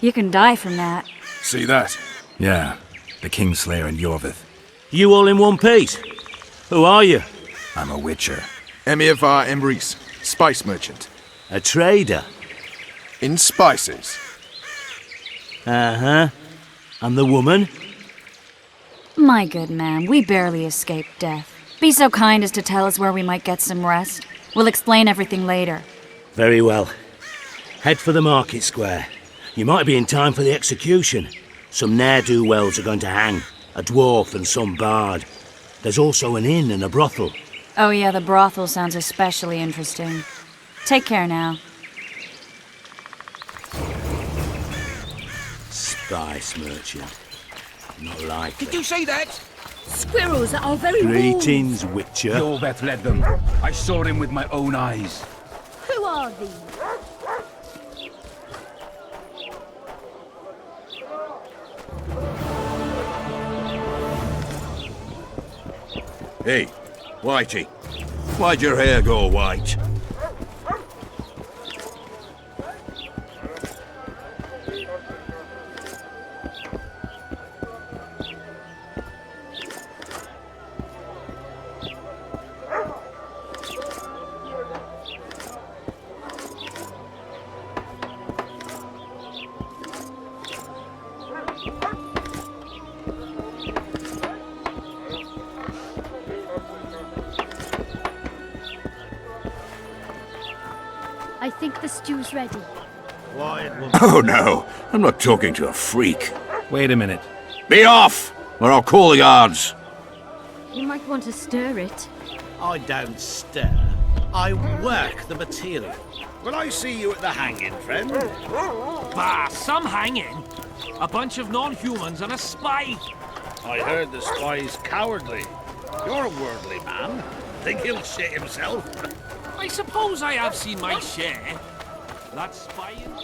You can die from that. See that? Yeah, the Kingslayer and Yorvith. You all in one piece? Who are you? I'm a Witcher. Emir var Emrys, spice merchant. A trader? In spices. Uh-huh. And the woman? My good man, we barely escaped death. Be so kind as to tell us where we might get some rest. We'll explain everything later. Very well. Head for the market square. You might be in time for the execution. Some ne'er-do-wells are going to hang. A dwarf and some bard. There's also an inn and a brothel. Oh yeah, the brothel sounds especially interesting. Take care now. Spice merchant. Not likely. Did you say that? Squirrels are very Greetings, Witcher. Yorveth led them. I saw him with my own eyes. are these? Hey, Whitey. Why'd your hair go white? I think the stew's ready. Oh no, I'm not talking to a freak. Wait a minute. Be off, or I'll call the guards. You might want to stir it. I don't stir. I work the material. Will I see you at the hanging, friend? Bah, some hanging. A bunch of non-humans and a spy. I heard the spy's cowardly. You're a worldly man. Think he'll shit himself? I suppose I have seen my share. That spying.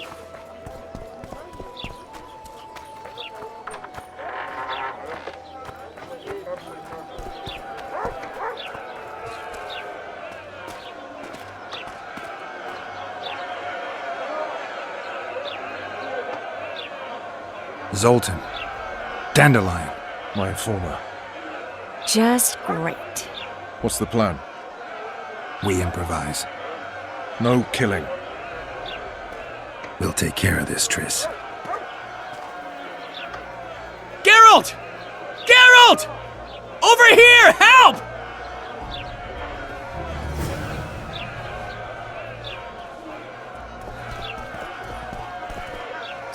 Zoltan. Dandelion, my informer. Just great. What's the plan? We improvise. No killing. We'll take care of this, Triss. Geralt! Geralt! Over here! Help!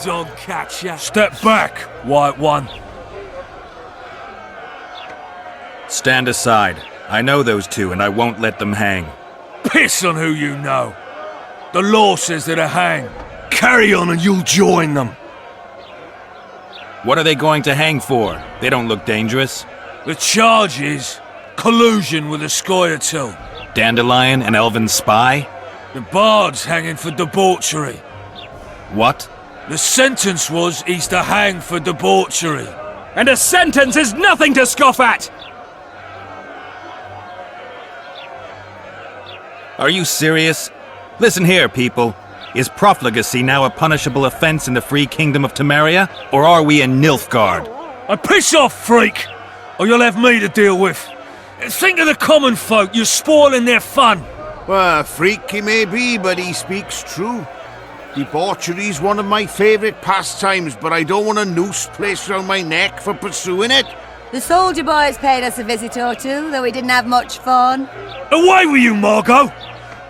Don't catch ya. Step back, White One. Stand aside. I know those two, and I won't let them hang. Piss on who you know. The law says they're to hang. Carry on and you'll join them. What are they going to hang for? They don't look dangerous. The charge is collusion with a Scoia'tael. Dandelion, an elven spy? The bard's hanging for debauchery. What? The sentence was he's to hang for debauchery. And a sentence is nothing to scoff at! Are you serious? Listen here, people. Is profligacy now a punishable offense in the free kingdom of Temeria? Or are we in Nilfgaard? Piss off, freak! Or you'll have me to deal with. Think of the common folk, you're spoiling their fun. Well, a freak he may be, but he speaks true. Debauchery's one of my favourite pastimes, but I don't want a noose placed around my neck for pursuing it. The soldier boys paid us a visit or two, though we didn't have much fun. Away with you, Margot!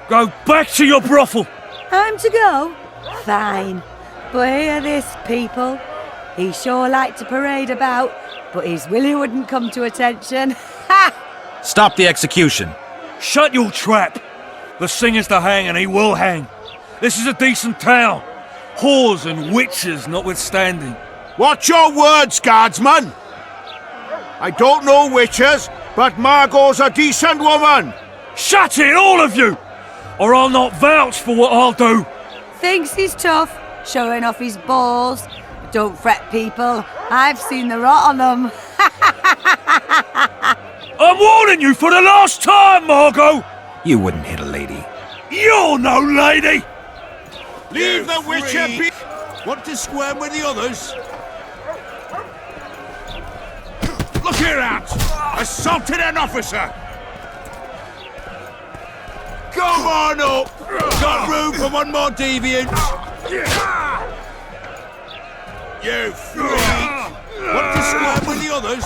Go back to your brothel! Time to go? Fine. But hear this, people. He sure liked to parade about, but his willy wouldn't come to attention. Ha! Stop the execution. Shut your trap! The singer's to hang and he will hang. This is a decent town. Whores and witches notwithstanding. Watch your words, guardsman! I don't know witches, but Margot's a decent woman! Shut it, all of you! Or I'll not vouch for what I'll do! Thinks he's tough, showing off his balls. Don't fret, people. I've seen the rot on them. I'm warning you for the last time, Margot! You wouldn't hit a lady. You're no lady! Leave the witcher be! Want to squirm with the others? Look here, out! Assaulted an officer! Come on up! Got room for one more deviant! You freak! Want to squirm with the others?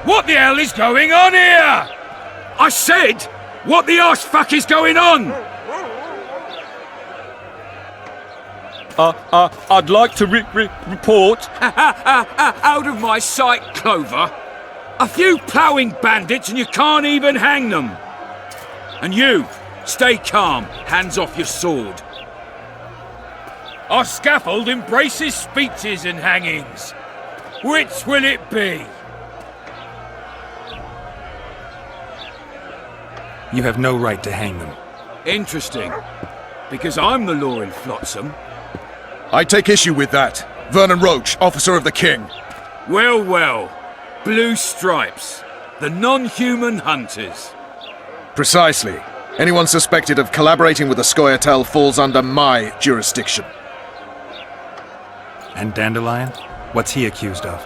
What the hell is going on here? I said, what the arse fuck is going on? I'd like to report. Out of my sight, Clover. A few ploughing bandits and you can't even hang them. And you, stay calm, hands off your sword. Our scaffold embraces speeches and hangings. Which will it be? You have no right to hang them. Interesting. Because I'm the law in Flotsam. I take issue with that. Vernon Roach, officer of the king. Well, well. Blue Stripes. The non-human hunters. Precisely. Anyone suspected of collaborating with the Scoia'tael falls under my jurisdiction. And Dandelion? What's he accused of?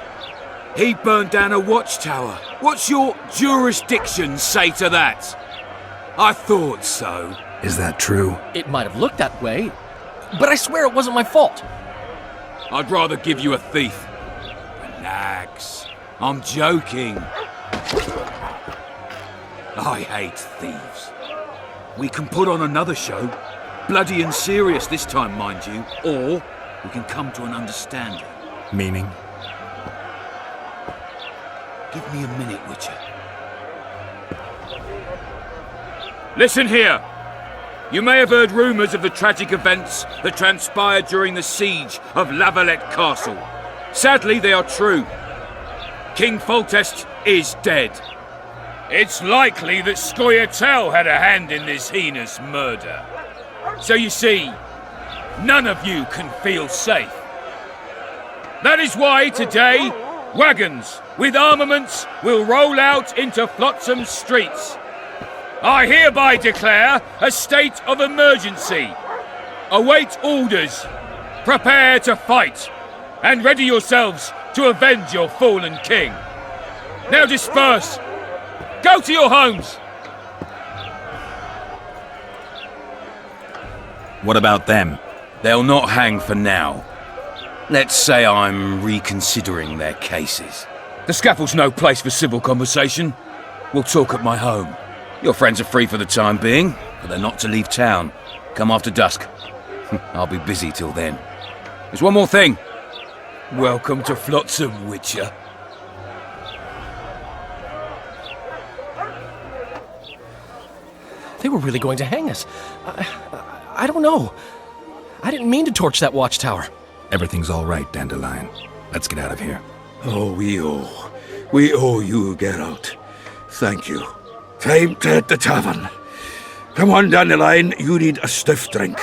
He burned down a watchtower. What's your jurisdiction say to that? I thought so. Is that true? It might have looked that way, but I swear it wasn't my fault. I'd rather give you a thief. Relax. I'm joking. I hate thieves. We can put on another show. Bloody and serious this time, mind you. Or we can come to an understanding. Meaning? Give me a minute, Witcher. Listen here. You may have heard rumours of the tragic events that transpired during the siege of La Valette Castle. Sadly, they are true. King Foltest is dead. It's likely that Scoia'tael had a hand in this heinous murder. So you see, none of you can feel safe. That is why today, wagons with armaments will roll out into Flotsam streets. I hereby declare a state of emergency. Await orders. Prepare to fight. And ready yourselves to avenge your fallen king. Now disperse. Go to your homes. What about them? They'll not hang for now. Let's say I'm reconsidering their cases. The scaffold's no place for civil conversation. We'll talk at my home. Your friends are free for the time being, but they're not to leave town. Come after dusk. I'll be busy till then. There's one more thing. Welcome to Flotsam, Witcher. They were really going to hang us. I don't know. I didn't mean to torch that watchtower. Everything's all right, Dandelion. Let's get out of here. Oh, we owe you, Geralt. Thank you. Time to hit the tavern. Come on, Dandelion, you need a stiff drink.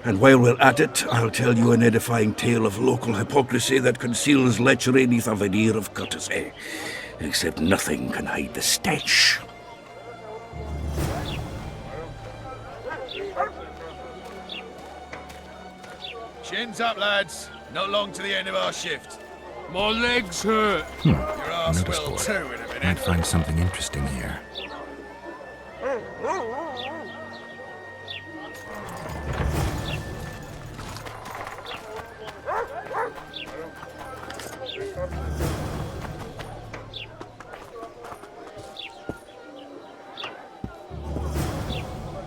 And while we're at it, I'll tell you an edifying tale of local hypocrisy that conceals lechery neath a veneer of courtesy. Except nothing can hide the stench. Chins up, lads. Not long to the end of our shift. My legs hurt. Your arse Notice will board. too in a minute. Might find something interesting here.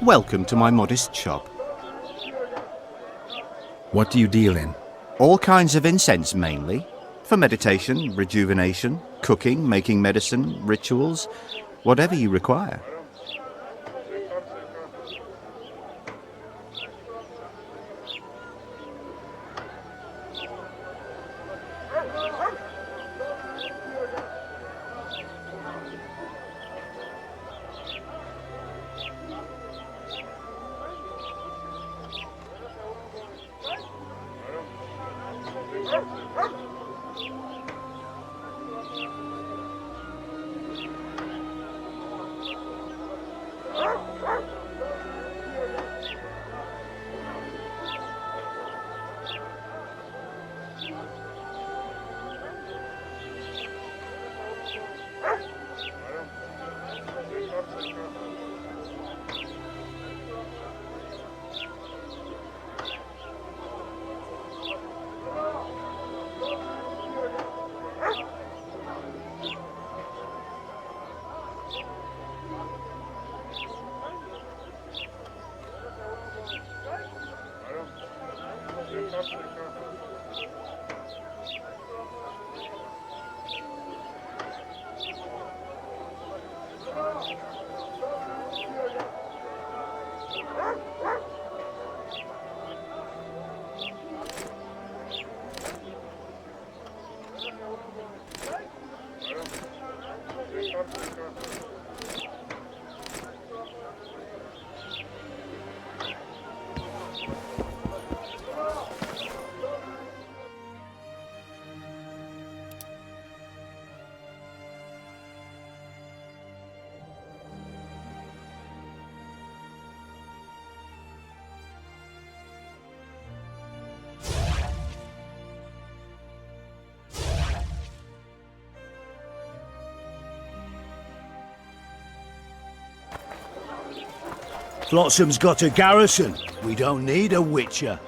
Welcome to my modest shop. What do you deal in? All kinds of incense, mainly. For meditation, rejuvenation, cooking, making medicine, rituals, whatever you require. Flotsam's got a garrison. We don't need a witcher.